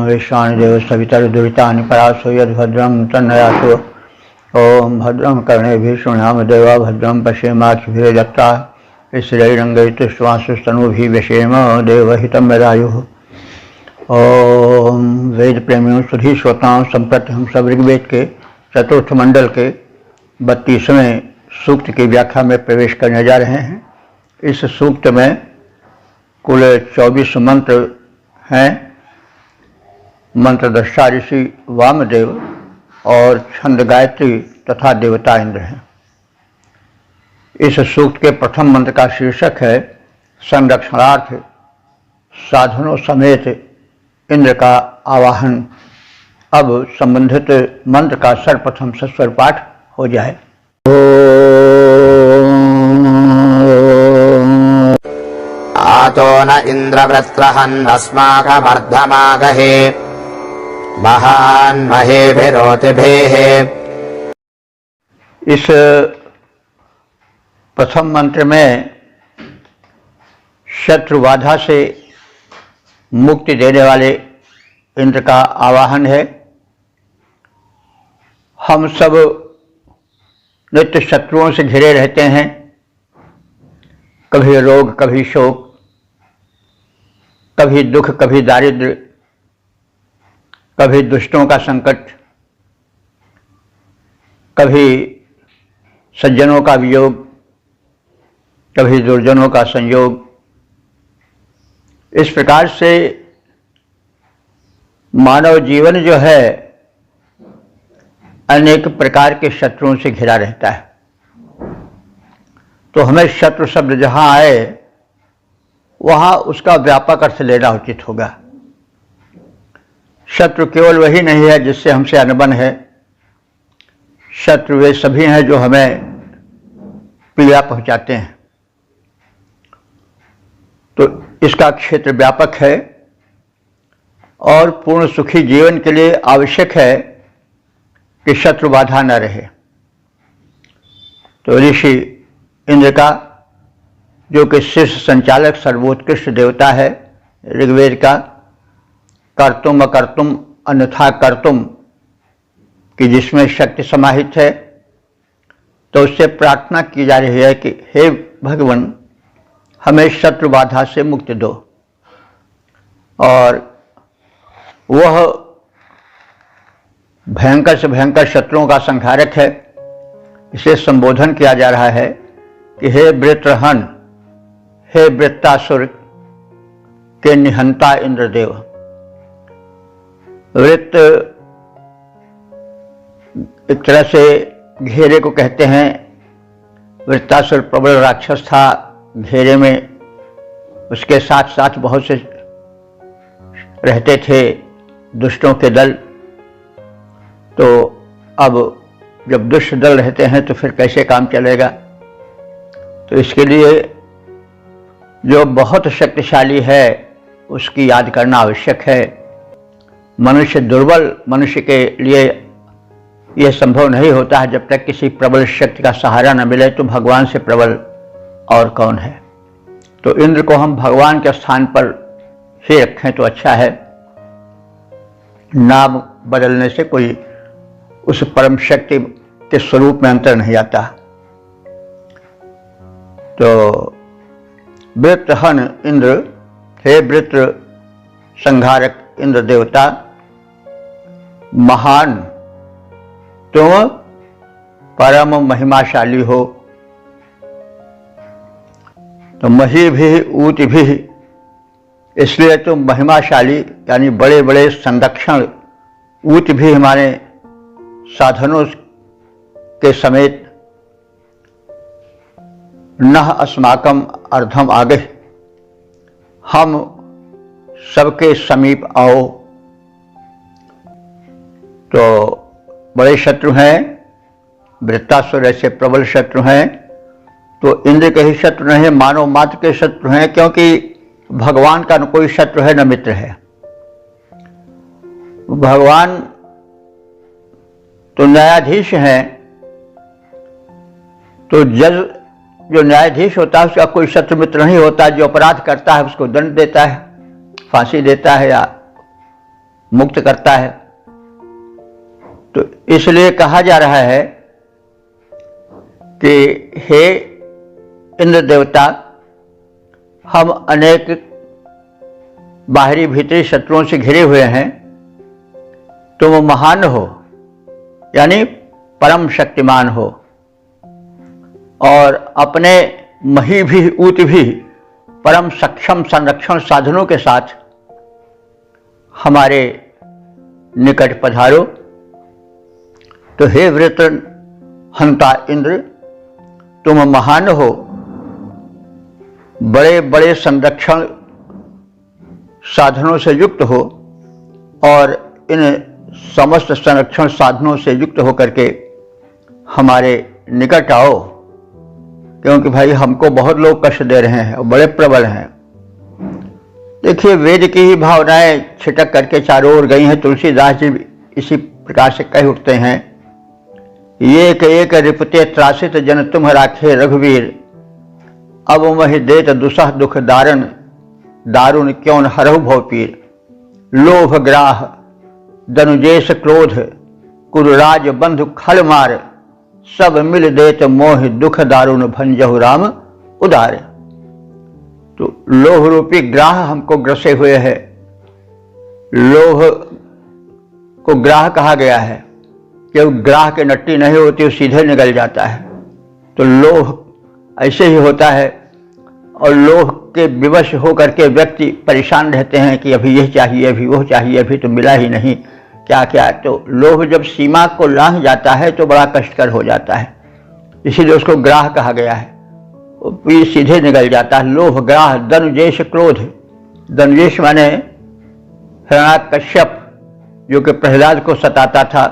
विश्वानि देव सवितर्दुरितानि परासो यद्भद्रं तन्नयासो। ओम भद्रं कर्णेभिः शृणुयाम देवा भद्रं पश्येमाक्षिभिर्यजत्राः स्थिरैरङ्गैस्तुष्ट्वांशुस्तनूभिः व्यशेम देवहितं यदायुः। ओम वेद प्रेमियों सुधी श्रोताओं, संप्रति हम सब ऋग्वेद के चतुर्थ मंडल के 32वें सूक्त की व्याख्या में प्रवेश करने जा रहे हैं। इस सूक्त में कुल 24 मंत्र हैं। मंत्रदृष्टा ऋषि वामदेव और छंद गायत्री तथा देवता इंद्र हैं। इस सूक्त के प्रथम मंत्र का शीर्षक है संरक्षणार्थ साधनों समेत इंद्र का आवाहन। अब संबंधित मंत्र का सर्वप्रथम सस्वर पाठ हो जाए। आतो न इन्द्रवृत्रहन्नस्माकमर्धमागहे महान्महेभिरोतिभिः। इस प्रथम मंत्र में शत्रु बाधा से मुक्ति देने वाले इंद्र का आवाहन है। हम सब नित्य शत्रुओं से घिरे रहते हैं, कभी रोग, कभी शोक, कभी दुख, कभी दारिद्र्य, कभी दुष्टों का संकट, कभी सज्जनों का वियोग, कभी दुर्जनों का संयोग। इस प्रकार से मानव जीवन जो है अनेक प्रकार के शत्रुओं से घिरा रहता है। तो हमें शत्रु शब्द जहां आए वहां उसका व्यापक अर्थ लेना उचित होगा। शत्रु केवल वही नहीं है जिससे हमसे अनबन है। शत्रु वे सभी हैं जो हमें पीड़ा पहुंचाते हैं। तो इसका क्षेत्र व्यापक है और पूर्ण सुखी जीवन के लिए आवश्यक है कि शत्रु बाधा न रहे। तो ऋषि इंद्र का, जो कि शीर्ष संचालक सर्वोत्कृष्ट देवता है ऋग्वेद का, कर्तुम अकर्तुम अन्यथा कर्तुम की जिसमें शक्ति समाहित है, तो उससे प्रार्थना की जा रही है कि हे भगवान, हमें शत्रु बाधा से मुक्ति दो। और वह भयंकर से भयंकर शत्रुओं का संहारक है। इसे संबोधन किया जा रहा है कि हे वृत्रहन, हे वृत्तासुर के निहंता इंद्रदेव। वृत्त एक तरह से घेरे को कहते हैं। वृत्तासुर प्रबल राक्षस था। घेरे में उसके साथ साथ बहुत से रहते थे दुष्टों के दल। तो अब जब दुष्ट दल रहते हैं तो फिर कैसे काम चलेगा। तो इसके लिए जो बहुत शक्तिशाली है उसकी याद करना आवश्यक है। मनुष्य दुर्बल मनुष्य के लिए यह संभव नहीं होता है। जब तक किसी प्रबल शक्ति का सहारा न मिले तो भगवान से प्रबल और कौन है। तो इंद्र को हम भगवान के स्थान पर ही रखें तो अच्छा है। नाम बदलने से कोई उस परम शक्ति के स्वरूप में अंतर नहीं आता। तो वृत्रहन इंद्र, हे वृत्र संहारक इंद्र देवता, महान तुम परम महिमाशाली हो। तो मही भी ऊति भी, इसलिए तुम महिमाशाली यानी बड़े बड़े संरक्षण, ऊत भी हमारे साधनों के समेत, नह अस्माकम अर्धम आगे, हम सबके समीप आओ। तो बड़े शत्रु हैं, वृत्तासुर ऐसे प्रबल शत्रु हैं। तो इंद्र के ही शत्रु नहीं, मानव मात्र के शत्रु हैं, क्योंकि भगवान का न कोई शत्रु है न मित्र है। भगवान तो न्यायाधीश हैं। तो जज जो न्यायाधीश होता है उसका कोई शत्रु मित्र नहीं होता। जो अपराध करता है उसको दंड देता है, फांसी देता है या मुक्त करता है। तो इसलिए कहा जा रहा है कि हे इंद्र देवता, हम अनेक बाहरी भीतरी शत्रुओं से घिरे हुए हैं, तुम महान हो यानी परम शक्तिमान हो, और अपने मही भी ऊत भी परम सक्षम संरक्षण साधनों के साथ हमारे निकट पधारो। तो हे वृत्र हंता इंद्र, तुम महान हो, बड़े बड़े संरक्षण साधनों से युक्त हो, और इन समस्त संरक्षण साधनों से युक्त होकर के हमारे निकट आओ, क्योंकि भाई हमको बहुत लोग कष्ट दे रहे हैं और बड़े प्रबल हैं। देखिए, वेद की ही भावनाएं छिटक करके चारों ओर गई हैं। तुलसीदास जी इसी प्रकार से कह उठते हैं, एक एक रिपते त्रासित जन तुम राखे रघुवीर, अब महि देत दुसह दुख दारुण, दारुण क्यों न हरहु भव पीर। लोभ ग्राह दनुजेश क्रोध, कुरुराज बंधु खल मार, सब मिल देत मोह दुख दारुण भंजहु राम उदार। तो लोभ रूपी ग्राह हमको ग्रसे हुए है। लोभ को ग्राह कहा गया है कि ग्राह के नट्टी नहीं होती, वो सीधे निकल जाता है। तो लोभ ऐसे ही होता है, और लोभ के विवश होकर के व्यक्ति परेशान रहते हैं कि अभी यह चाहिए, अभी वो चाहिए, अभी तो मिला ही नहीं, क्या क्या। तो लोभ जब सीमा को लांघ जाता है तो बड़ा कष्टकर हो जाता है, इसीलिए उसको ग्राह कहा गया है। वो सीधे निकल जाता है। लोभ ग्राह दनुजेश क्रोध, दनुजेश माने हिरण्याकश्यप, जो कि प्रहलाद को सताता था,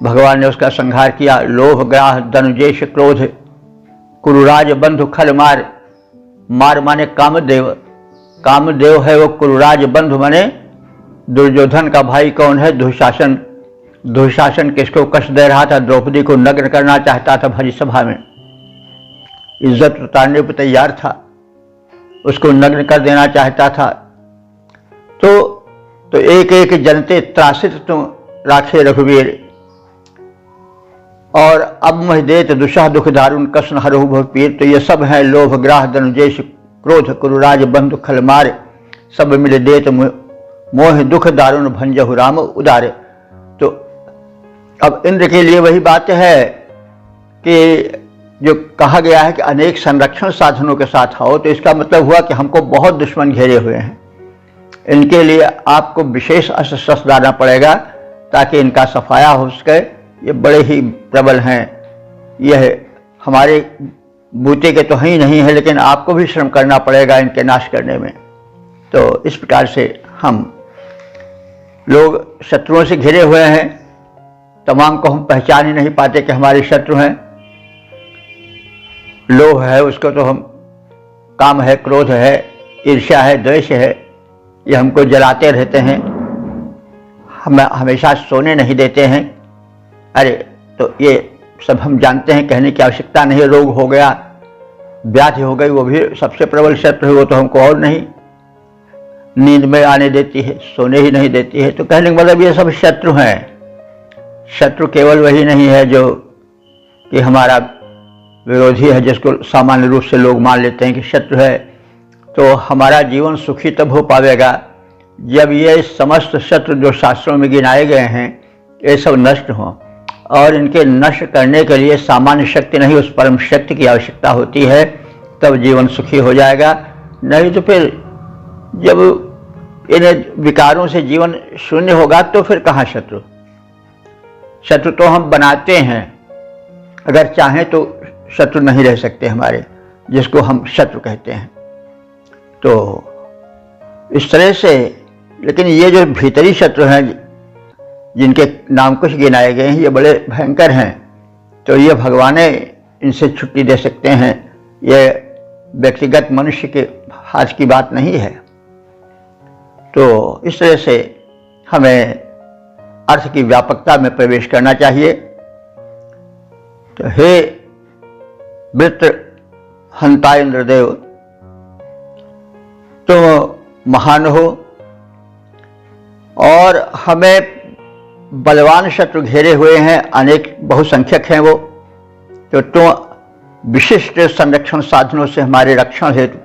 भगवान ने उसका संहार किया। लोभ ग्राह दनुजेश क्रोध, कुरुराज बंधु खल मार, मार माने कामदेव, कामदेव है वो कुरुराज बंधु माने दुर्योधन का भाई कौन है? दुशासन। दुशासन किसको कष्ट दे रहा था? द्रौपदी को नग्न करना चाहता था भरी सभा में, इज्जत उतारने पर तैयार था, उसको नग्न कर देना चाहता था। तो एक एक जनते त्रासित तुम राखे रघुवीर, और अब मह देत दुषह दुख दारुण कष्ण हरहु भव पीर। तो ये सब है लोभ ग्राह दनुजेश क्रोध कुरुराज बंधु खल मार, सब मिल देत मोह दुख दारुण भंजहु राम उदार। तो अब इंद्र के लिए वही बात है कि जो कहा गया है कि अनेक संरक्षण साधनों के साथ आओ, तो इसका मतलब हुआ कि हमको बहुत दुश्मन घेरे हुए हैं। इनके लिए आपको विशेष अस्त्र शस्त्र डालना पड़ेगा ताकि इनका सफाया हो सके। ये बड़े ही प्रबल हैं, यह हमारे बूते के तो ही नहीं है, लेकिन आपको भी श्रम करना पड़ेगा इनके नाश करने में। तो इस प्रकार से हम लोग शत्रुओं से घिरे हुए हैं, तमाम को हम पहचान ही नहीं पाते कि हमारे शत्रु हैं। लोभ है उसको तो हम, काम है, क्रोध है, ईर्ष्या है, द्वेष है, ये हमको जलाते रहते हैं, हमें हमेशा सोने नहीं देते हैं। अरे तो ये सब हम जानते हैं, कहने की आवश्यकता नहीं। रोग हो गया, व्याधि हो गई, वो भी सबसे प्रबल शत्रु है, वो तो हमको और नहीं नींद में आने देती है, सोने ही नहीं देती है। तो कहने का मतलब ये सब शत्रु हैं। शत्रु केवल वही नहीं है जो कि हमारा विरोधी है, जिसको सामान्य रूप से लोग मान लेते हैं कि शत्रु है। तो हमारा जीवन सुखी तब हो पाएगा जब ये समस्त शत्रु जो शास्त्रों में गिनाए गए हैं ये सब नष्ट हों, और इनके नष्ट करने के लिए सामान्य शक्ति नहीं, उस परम शक्ति की आवश्यकता होती है, तब जीवन सुखी हो जाएगा। नहीं तो फिर जब इन विकारों से जीवन शून्य होगा तो फिर कहाँ शत्रु। शत्रु तो हम बनाते हैं, अगर चाहें तो शत्रु नहीं रह सकते हमारे, जिसको हम शत्रु कहते हैं। तो इस तरह से, लेकिन ये जो भीतरी शत्रु हैं जिनके नाम कुछ गिनाए गए हैं, ये बड़े भयंकर हैं। तो ये भगवान इनसे छुट्टी दे सकते हैं, ये व्यक्तिगत मनुष्य के हाथ की बात नहीं है। तो इस तरह से हमें अर्थ की व्यापकता में प्रवेश करना चाहिए। तो हे वृत्र हंता इंद्रदेव, तुम महान हो और हमें बलवान शत्रु घेरे हुए हैं, अनेक बहुसंख्यक हैं वो, तो तुम विशिष्ट संरक्षण साधनों से हमारे रक्षण हेतु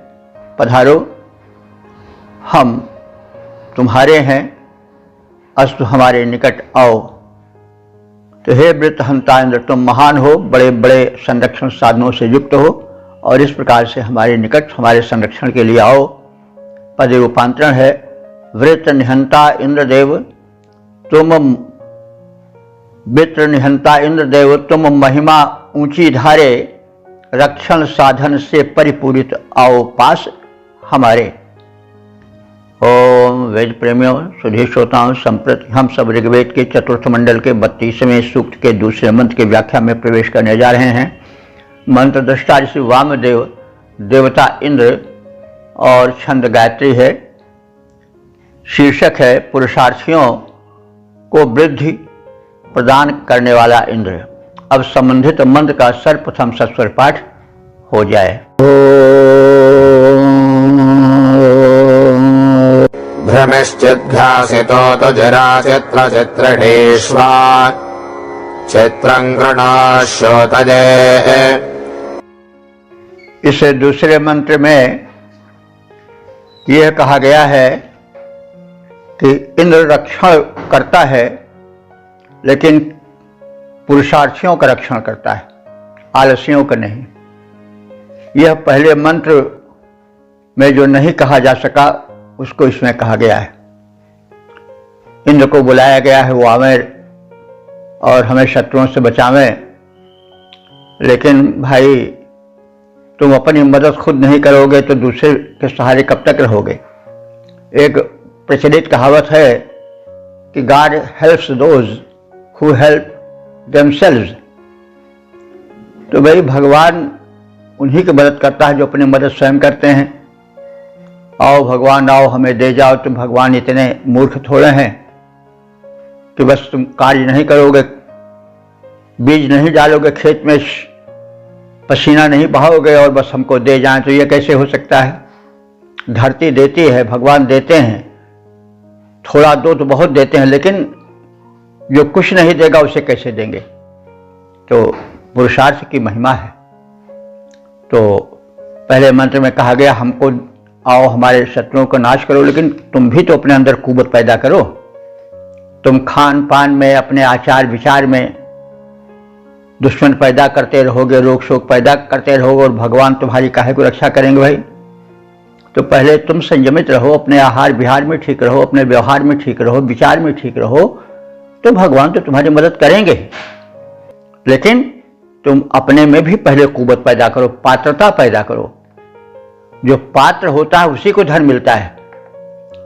पधारो, हम तुम्हारे हैं, अस्तु हमारे निकट आओ। तो हे वृत्रहंता इंद्र, तुम महान हो, बड़े बड़े संरक्षण साधनों से युक्त हो, और इस प्रकार से हमारे निकट हमारे संरक्षण के लिए आओ। पद रूपांतरण है वृत्र निहंता इंद्रदेव, तुम वृत्र निहंता इंद्रदेव, तुम महिमा ऊंची धारे, रक्षण साधन से परिपूरित आओ पास हमारे। ओम वेद प्रेमियों, सुधी श्रोताओं, संप्रति हम सब ऋग्वेद के चतुर्थ मंडल के 32वें सूक्त के दूसरे मंत्र की व्याख्या में प्रवेश करने जा रहे हैं। मंत्र दृष्टा ऋषि वामदेव, देवता इंद्र, और छंद गायत्री है। शीर्षक है पुरुषार्थियों को वृद्धि प्रदान करने वाला इंद्र। अब संबंधित मंत्र का सर्वप्रथम सस्वर पाठ हो जाए। भ्रमिश्चिद्घासितो तो जरा चित्र चित्रणेष्वा चित्रं गृणाश्योतजे। इस दूसरे मंत्र में यह कहा गया है कि इंद्र रक्षण करता है, लेकिन पुरुषार्थियों का रक्षण करता है, आलसियों का नहीं। यह पहले मंत्र में जो नहीं कहा जा सका उसको इसमें कहा गया है। इंद्र को बुलाया गया है वो आवें और हमें शत्रुओं से बचावें, लेकिन भाई तुम अपनी मदद खुद नहीं करोगे तो दूसरे के सहारे कब तक रहोगे। एक प्रचलित कहावत है कि God helps those who help themselves. तो भाई भगवान उन्हीं की मदद करता है जो अपनी मदद स्वयं करते हैं। आओ भगवान आओ हमें दे जाओ, तो भगवान इतने मूर्ख थोड़े हैं कि बस तुम कार्य नहीं करोगे, बीज नहीं डालोगे खेत में, पसीना नहीं बहाओगे और बस हमको दे जाएं, तो ये कैसे हो सकता है। धरती देती है, भगवान देते हैं, थोड़ा दो तो बहुत देते हैं, लेकिन जो कुछ नहीं देगा उसे कैसे देंगे। तो पुरुषार्थ की महिमा है। तो पहले मंत्र में कहा गया हमको आओ हमारे शत्रुओं को नाश करो, लेकिन तुम भी तो अपने अंदर कुवत पैदा करो। तुम खान पान में, अपने आचार विचार में दुश्मन पैदा करते रहोगे, रोग शोक पैदा करते रहोगे, और भगवान तुम्हारी काहे को रक्षा करेंगे भाई। तो पहले तुम संयमित रहो, अपने आहार विहार में ठीक रहो, अपने व्यवहार में ठीक रहो, विचार में ठीक रहो, तो भगवान तो तुम्हारी मदद करेंगे। लेकिन तुम अपने में भी पहले कुवत पैदा करो, पात्रता पैदा करो। जो पात्र होता है उसी को धन मिलता है।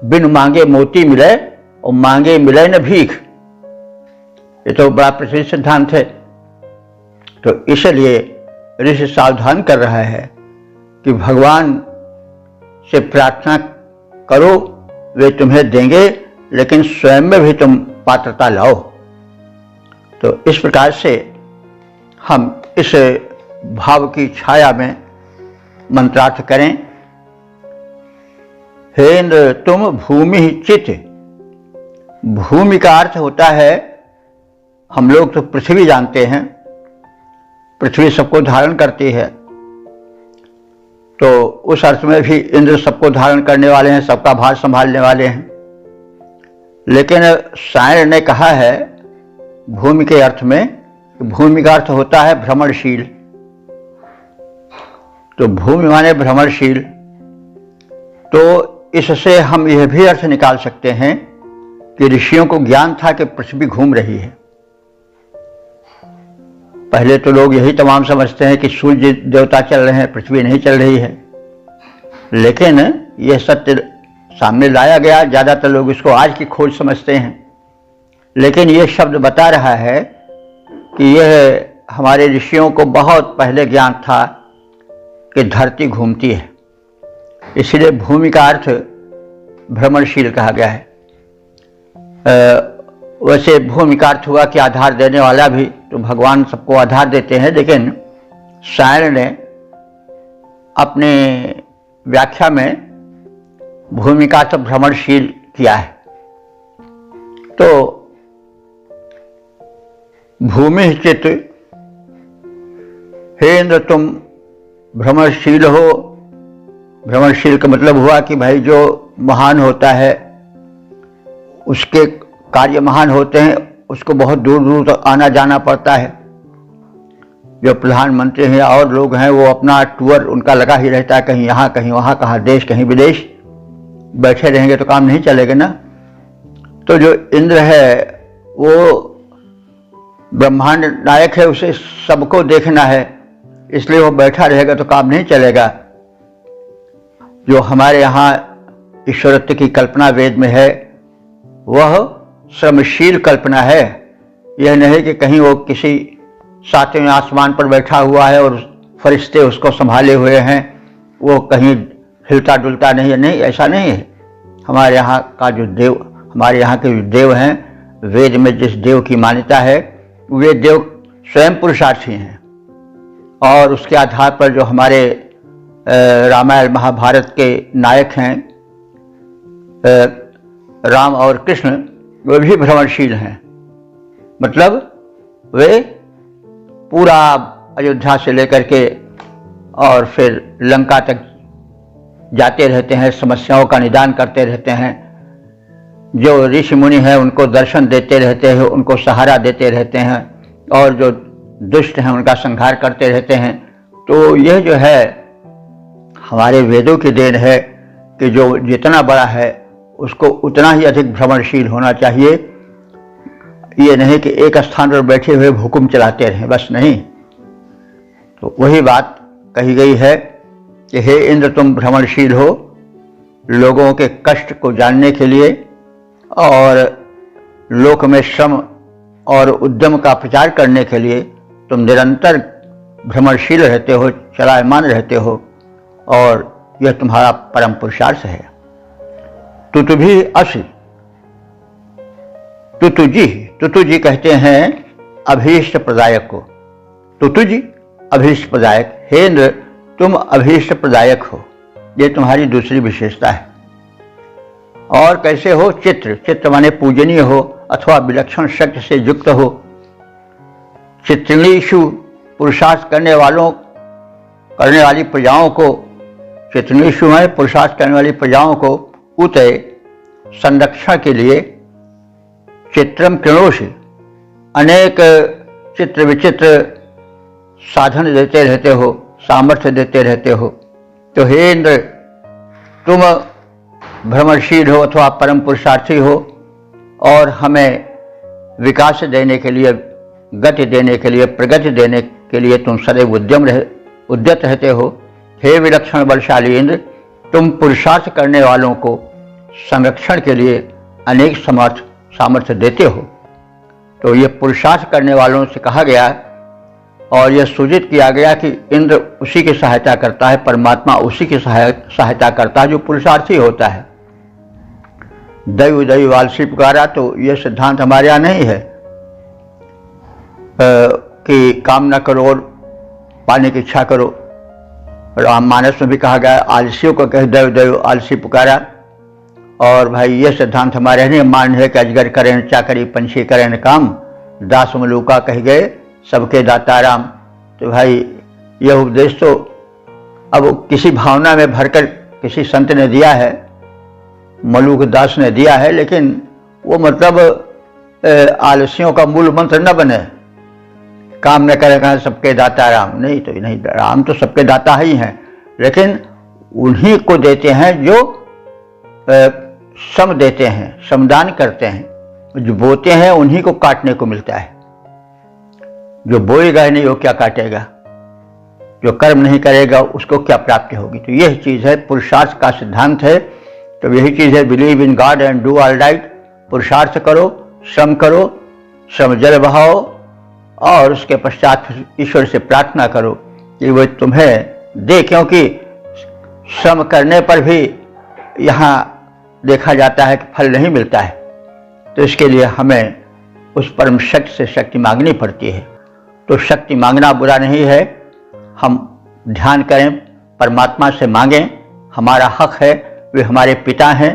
बिन मांगे मोती मिले और मांगे मिले न भीख, ये तो बड़ा प्रसिद्ध सिद्धांत है। तो इसलिए ऋषि सावधान कर रहा है कि भगवान से प्रार्थना करो, वे तुम्हें देंगे, लेकिन स्वयं में भी तुम पात्रता लाओ। तो इस प्रकार से हम इस भाव की छाया में मंत्रार्थ करें। हे इंद्र तुम भूमि चित, भूमि का अर्थ होता है, हम लोग तो पृथ्वी जानते हैं, पृथ्वी सबको धारण करती है, तो उस अर्थ में भी इंद्र सबको धारण करने वाले हैं, सबका भार संभालने वाले हैं। लेकिन सायण ने कहा है भूमि के अर्थ में, भूमि का अर्थ होता है भ्रमणशील। तो भूमि माने भ्रमणशील। तो इससे हम यह भी अर्थ निकाल सकते हैं कि ऋषियों को ज्ञान था कि पृथ्वी घूम रही है। पहले तो लोग यही तमाम समझते हैं कि सूर्य देवता चल रहे हैं, पृथ्वी नहीं चल रही है, लेकिन यह सत्य सामने लाया गया। ज्यादातर लोग इसको आज की खोज समझते हैं, लेकिन यह शब्द बता रहा है कि यह हमारे ऋषियों को बहुत पहले ज्ञान था कि धरती घूमती है, इसलिए भूमि का अर्थ भ्रमणशील कहा गया है। वैसे भूमि का अर्थ हुआ कि आधार देने वाला भी, तो भगवान सबको आधार देते हैं, लेकिन सायण ने अपने व्याख्या में भूमि का अर्थ भ्रमणशील किया है। तो भूमि चित, हे इंद्र तुम भ्रमणशील हो। भ्रमणशील का मतलब हुआ कि भाई जो महान होता है उसके कार्य महान होते हैं, उसको बहुत दूर दूर तक आना जाना पड़ता है। जो प्रधानमंत्री हैं और लोग हैं वो अपना टूर उनका लगा ही रहता है, कहीं यहाँ कहीं वहाँ, कहाँ देश कहीं विदेश। बैठे रहेंगे तो काम नहीं चलेगा ना। तो जो इंद्र है वो ब्रह्मांड नायक है, उसे सबको देखना है, इसलिए वो बैठा रहेगा तो काम नहीं चलेगा। जो हमारे यहाँ ईश्वरत्व की कल्पना वेद में है वह श्रमशील कल्पना है। यह नहीं कि कहीं वो किसी सातवें आसमान पर बैठा हुआ है और फरिश्ते उसको संभाले हुए हैं, वो कहीं हिलता डुलता नहीं है। नहीं, ऐसा नहीं है। हमारे यहाँ का जो देव, हमारे यहाँ के जो देव हैं, वेद में जिस देव की मान्यता है वे देव स्वयं पुरुषार्थी हैं। और उसके आधार पर जो हमारे रामायण महाभारत के नायक हैं राम और कृष्ण, वे भी भ्रमणशील हैं। मतलब वे पूरा अयोध्या से लेकर के और फिर लंका तक जाते रहते हैं, समस्याओं का निदान करते रहते हैं। जो ऋषि मुनि हैं उनको दर्शन देते रहते हैं, उनको सहारा देते रहते हैं, और जो दुष्ट हैं उनका संहार करते रहते हैं। तो यह जो है हमारे वेदों की देन है कि जो जितना बड़ा है उसको उतना ही अधिक भ्रमणशील होना चाहिए। ये नहीं कि एक स्थान पर बैठे हुए हुक्म चलाते रहें, बस नहीं। तो वही बात कही गई है कि हे इंद्र तुम भ्रमणशील हो, लोगों के कष्ट को जानने के लिए और लोक में श्रम और उद्यम का प्रचार करने के लिए तुम निरंतर भ्रमणशील रहते हो, चलायमान रहते हो, और यह तुम्हारा परम पुरुषार्थ है। तुतुभी असि, तुतुजी कहते हैं अभीष्ट प्रदायक को। तुतुजी अभीष्ट प्रदायक, हे इंद्र तुम अभीष्ट प्रदायक हो, ये तुम्हारी दूसरी विशेषता है। और कैसे हो? चित्र माने पूजनीय हो अथवा विलक्षण शक्ति से युक्त हो। चित्रणीषु, पुरुषार्थ करने वाली प्रजाओं को, चित्रणीषु है पुरुषार्थ करने वाली प्रजाओं को, उतय संरक्षण के लिए चित्रम कृणोषि, अनेक चित्र विचित्र साधन देते रहते हो, सामर्थ्य देते रहते हो। तो हे इंद्र तुम भ्रमणशील हो अथवा परम पुरुषार्थी हो, और हमें विकास देने के लिए, गति देने के लिए, प्रगति देने के लिए तुम सदैव उद्यत रहते हो। हे विलक्षण बलशाली इंद्र, तुम पुरुषार्थ करने वालों को संरक्षण के लिए अनेक सामर्थ्य देते हो। तो ये पुरुषार्थ करने वालों से कहा गया और यह सूचित किया गया कि इंद्र उसी की सहायता करता है, परमात्मा उसी की सहायता करता है जो पुरुषार्थी होता है। दैव आलसी पुकारा, तो यह सिद्धांत हमारे यहाँ नहीं है कि काम न करो और पाने की इच्छा करो। राममानस में भी कहा गया आलसियों को कह दैव आलसी पुकारा। और भाई ये सिद्धांत हमारे नहीं मान है कि अजगर करें चाकरी पंछी करें काम, दास मलूका कह गए सबके दाता राम। तो भाई यह उपदेश तो अब किसी भावना में भरकर किसी संत ने दिया है, मलूक दास ने दिया है, लेकिन वो मतलब आलसियों का मूल मंत्र न बने। काम न करे कहा सबके दाता राम, नहीं तो नहीं, राम तो सबके दाता ही हैं, लेकिन उन्हीं को देते हैं जो श्रम देते हैं, श्रमदान करते हैं। जो बोते हैं उन्हीं को काटने को मिलता है, जो बोएगा नहीं वो क्या काटेगा, जो कर्म नहीं करेगा उसको क्या प्राप्ति होगी। तो यह चीज है, पुरुषार्थ का सिद्धांत है। तो यही चीज है, believe in God and do all right. पुरुषार्थ करो, श्रम जल बहाओ, और उसके पश्चात ईश्वर से प्रार्थना करो कि वो तुम्हें दे, क्योंकि श्रम करने पर भी यहाँ देखा जाता है कि फल नहीं मिलता है। तो इसके लिए हमें उस परम शक्ति से शक्ति मांगनी पड़ती है। तो शक्ति मांगना बुरा नहीं है, हम ध्यान करें, परमात्मा से मांगें, हमारा हक है, वे हमारे पिता हैं,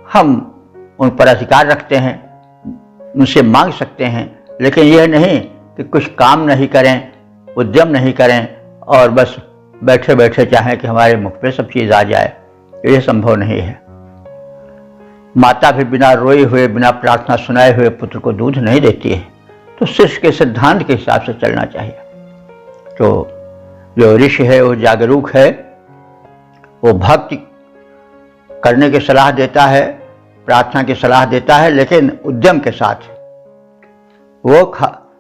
हम उन पर अधिकार रखते हैं, उनसे मांग सकते हैं, लेकिन यह नहीं कि कुछ काम नहीं करें, उद्यम नहीं करें और बस बैठे बैठे चाहें कि हमारे मुख पे सब चीज़ आ जाए। यह संभव नहीं है। माता भी बिना रोए हुए, बिना प्रार्थना सुनाए हुए पुत्र को दूध नहीं देती है। तो शिष्य के सिद्धांत के हिसाब से चलना चाहिए। तो जो ऋषि है वो जागरूक है, वो भक्ति करने की सलाह देता है, प्रार्थना की सलाह देता है, लेकिन उद्यम के साथ। वो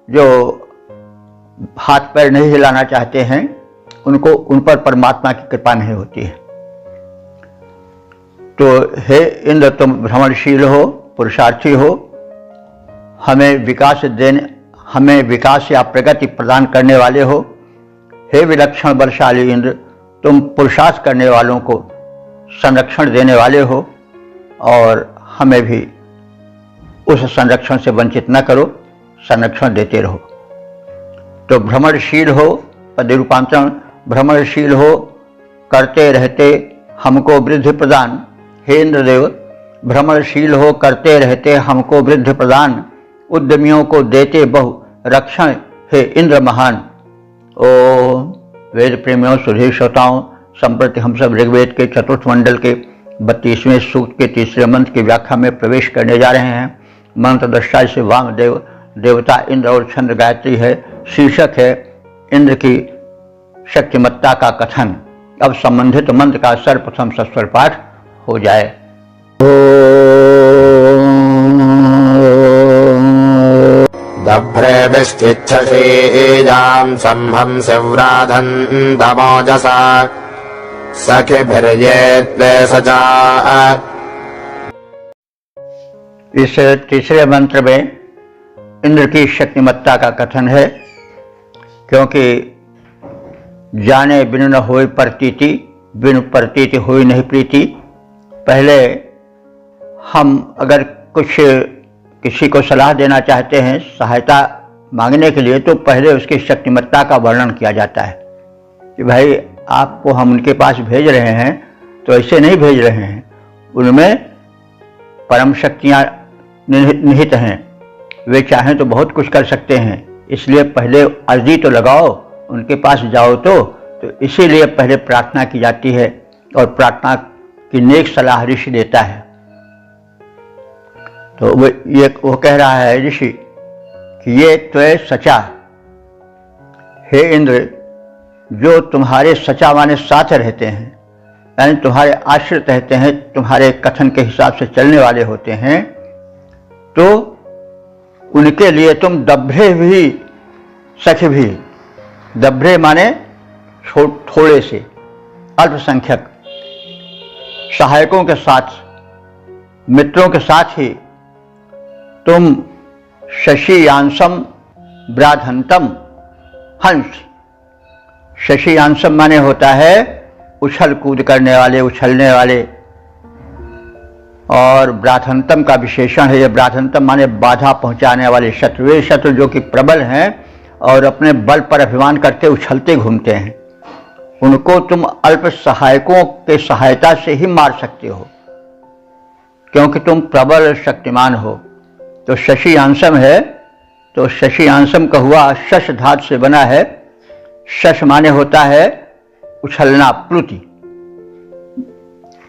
जो हाथ पैर नहीं हिलाना चाहते हैं, उनको उन पर परमात्मा की कृपा नहीं होती है। तो हे इंद्र, तुम भ्रमणशील हो, पुरुषार्थी हो, हमें विकास या प्रगति प्रदान करने वाले हो। हे विलक्षण बलशाली इंद्र, तुम पुरुषार्थ करने वालों को संरक्षण देने वाले हो और हमें भी उस संरक्षण से वंचित न करो, संरक्षण देते रहो। तो भ्रमणशील हो, पद रूपांतरण, भ्रमणशील हो, करते रहते हमको वृद्धि प्रदान। हे इंद्रदेव, भ्रमणशील हो, करते रहते हमको वृद्धि प्रदान, उद्यमियों को देते बहु रक्षण, हे इंद्र महान। ओ वेद प्रेमियों, सुधीर श्रोताओं, संप्रति हम सब ऋग्वेद के चतुर्थ मंडल के 32वें सूक्त के तीसरे मंत्र की व्याख्या में प्रवेश करने जा रहे हैं। मंत्र दृष्टा से वामदेव, देवता इंद्र और चंद्र गायत्री है। शीर्षक है इंद्र की शक्तिमत्ता का कथन। अब संबंधित मंत्र का सर्वप्रथम सस्वर पाठ हो जाए। दभ्रेभिश्चिच्छसीजां संहंसिव्राधन्तमोजसा सखिभिर्येत्ते सचा। इस तीसरे मंत्र में इंद्र की शक्तिमत्ता का कथन है, क्योंकि जाने बिनु न होई प्रतीति, बिनु प्रतीति होई नहीं प्रीति। पहले हम अगर कुछ किसी को सलाह देना चाहते हैं, सहायता मांगने के लिए, तो पहले उसकी शक्तिमत्ता का वर्णन किया जाता है कि भाई आपको हम उनके पास भेज रहे हैं तो ऐसे नहीं भेज रहे हैं, उनमें परम शक्तियाँ निहित हैं, वे चाहें तो बहुत कुछ कर सकते हैं, इसलिए पहले अर्जी तो लगाओ, उनके पास जाओ। तो इसीलिए पहले प्रार्थना की जाती है और प्रार्थना की नेक सलाह ऋषि देता है। तो वो कह रहा है ऋषि कि ये त्वय सचा, हे इंद्र, जो तुम्हारे सचा माने साथ रहते हैं, यानी तुम्हारे आश्रित रहते हैं, तुम्हारे कथन के हिसाब से चलने वाले होते हैं, तो उनके लिए तुम दभ्रे भी सख भी, दभ्रे माने थोड़े से, अल्पसंख्यक सहायकों के साथ, मित्रों के साथ ही तुम शशियांशम ब्राधंतम हंस। शशियांशम माने होता है उछल कूद करने वाले, उछलने वाले, और ब्राधंतम का विशेषण है। यह ब्राधंतम माने बाधा पहुंचाने वाले शत्रु। वे शत्रु जो कि प्रबल हैं और अपने बल पर अभिमान करते उछलते घूमते हैं, उनको तुम अल्प सहायकों के सहायता से ही मार सकते हो, क्योंकि तुम प्रबल शक्तिमान हो। तो शशियांशम है, तो शशियांशम का हुआ शश धातु से बना है। शश माने होता है उछलना, प्लुति।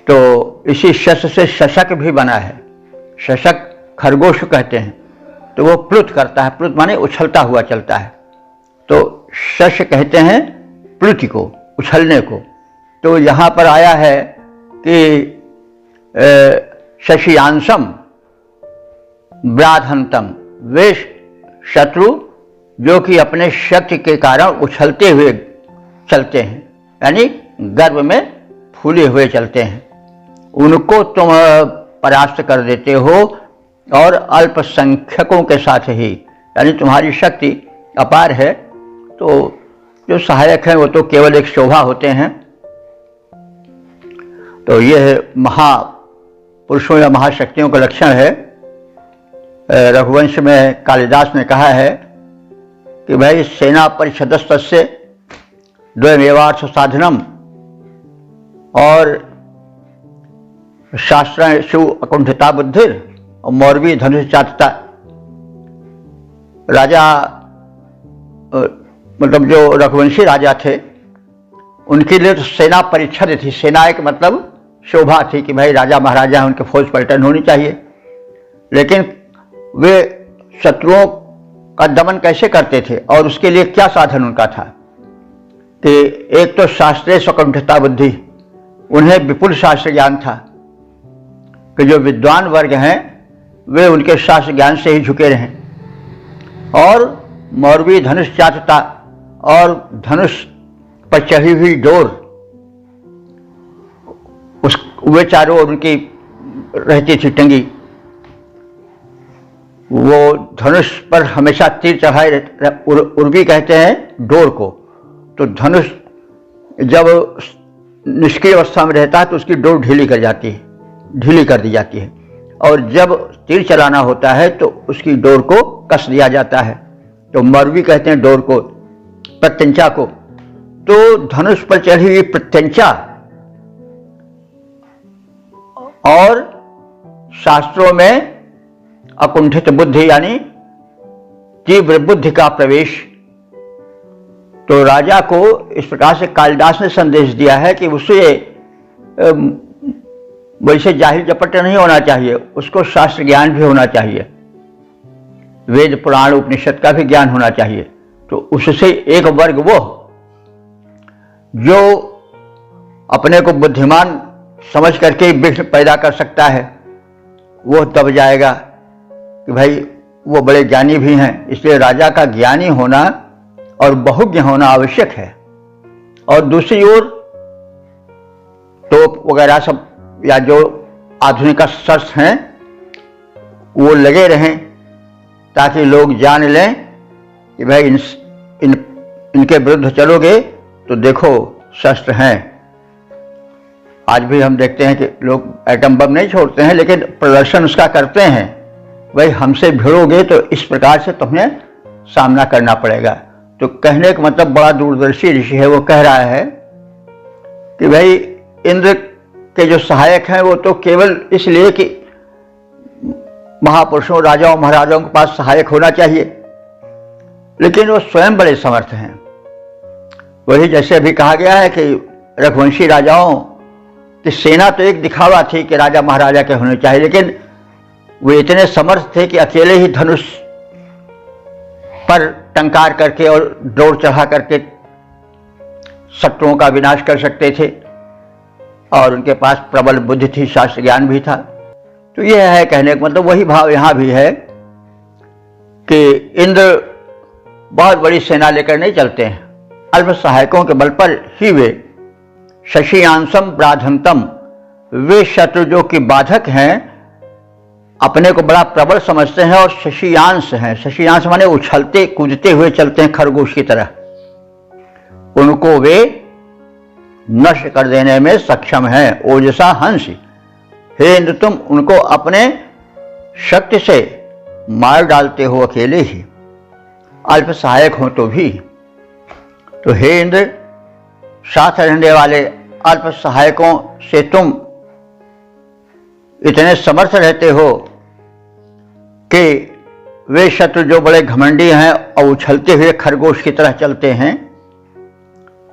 तो इसी शश से शशक भी बना है। शशक खरगोश कहते हैं, तो वो प्लुत करता है, प्लुत माने उछलता हुआ चलता है। तो शश कहते हैं प्लुति को, उछलने को। तो यहाँ पर आया है कि शशियांशम ब्राधंतम, वे शत्रु जो कि अपने शक्ति के कारण उछलते हुए चलते हैं, यानी गर्भ में फूले हुए चलते हैं, उनको तुम परास्त कर देते हो। और अल्पसंख्यकों के साथ ही, यानी तुम्हारी शक्ति अपार है, तो जो सहायक हैं वो तो केवल एक शोभा होते हैं। तो यह महापुरुषों या महाशक्तियों का लक्षण है। रघुवंश में कालिदास ने कहा है कि भाई सेना परिषदस्तस्य द्वयमेवार्थ साधनम, और शास्त्रेषु अकुंठिता बुद्धिर और मौरवी धनुष चातता। राजा मतलब जो रघुवंशी राजा थे, उनके लिए तो सेना परिच्छद थी। सेना एक मतलब शोभा थी कि भाई राजा महाराजा उनके फौज पलटन होनी चाहिए। लेकिन वे शत्रुओं का दमन कैसे करते थे और उसके लिए क्या साधन उनका था कि एक तो शास्त्रीय स्वकंठता बुद्धि, उन्हें विपुल शास्त्र ज्ञान था कि जो विद्वान वर्ग हैं वे उनके शास्त्र ज्ञान से ही झुके रहें, और मौरवी धनुष चातुता और धनुष पर चढ़ी हुई डोर उस वे चारों ओर उनकी रहती थी टंगी। वो धनुष पर हमेशा तीर चढ़ाए रहते, उर्वी कहते हैं डोर को। तो धनुष जब निष्क्रिय अवस्था में रहता है तो उसकी डोर ढीली कर दी जाती है, और जब तीर चलाना होता है तो उसकी डोर को कस दिया जाता है। तो मौरवी कहते हैं डोर को, प्रत्यंचा को। तो धनुष पर चढ़ी हुई प्रत्यंचा और शास्त्रों में अकुंठित बुद्धि यानी तीव्र बुद्धि का प्रवेश। तो राजा को इस प्रकार से कालिदास ने संदेश दिया है कि उसे वैसे जाहिल जपट नहीं होना चाहिए, उसको शास्त्र ज्ञान भी होना चाहिए, वेद पुराण उपनिषद का भी ज्ञान होना चाहिए। तो उससे एक वर्ग वो जो अपने को बुद्धिमान समझ करके विघ्न पैदा कर सकता है, वो तब जाएगा कि भाई वो बड़े ज्ञानी भी हैं। इसलिए राजा का ज्ञानी होना और बहुज्ञ होना आवश्यक है। और दूसरी ओर तोप वगैरह सब या जो आधुनिक शस्त्र हैं वो लगे रहें ताकि लोग जान लें कि भाई इनके विरुद्ध चलोगे तो देखो शस्त्र हैं। आज भी हम देखते हैं कि लोग एटम बम नहीं छोड़ते हैं, लेकिन प्रदर्शन उसका करते हैं। भाई हमसे भिड़ोगे तो इस प्रकार से तुम्हें सामना करना पड़ेगा। तो कहने का मतलब बड़ा दूरदर्शी ऋषि है, वो कह रहा है कि भाई इंद्र के जो सहायक हैं वो तो केवल इसलिए कि महापुरुषों राजाओं महाराजाओं के पास सहायक होना चाहिए, लेकिन वो स्वयं बड़े समर्थ हैं। वही जैसे अभी कहा गया है कि रघुवंशी राजाओं की सेना तो एक दिखावा थी कि राजा महाराजा के होने चाहिए, लेकिन वे इतने समर्थ थे कि अकेले ही धनुष पर टंकार करके और डोर चढ़ा करके शत्रुओं का विनाश कर सकते थे, और उनके पास प्रबल बुद्धि थी, शास्त्र ज्ञान भी था। तो यह है कहने का मतलब वही भाव यहां भी है कि इंद्र बहुत बड़ी सेना लेकर नहीं चलते हैं, अल्प सहायकों के बल पर ही वे शशियांशम प्राधंतम, वे शत्रु जो कि बाधक हैं अपने को बड़ा प्रबल समझते हैं और शशियांश हैं। शशियांश माने उछलते कूदते हुए चलते हैं खरगोश की तरह, उनको वे नष्ट कर देने में सक्षम हैं। ओजसा हंस, हे इंद्र तुम उनको अपने शक्ति से मार डालते हो अकेले ही, अल्प सहायक हो तो भी। तो हे इंद्र, साथ रहने वाले अल्प सहायकों से तुम इतने समर्थ रहते हो कि वे शत्रु जो बड़े घमंडी हैं और उछलते हुए खरगोश की तरह चलते हैं,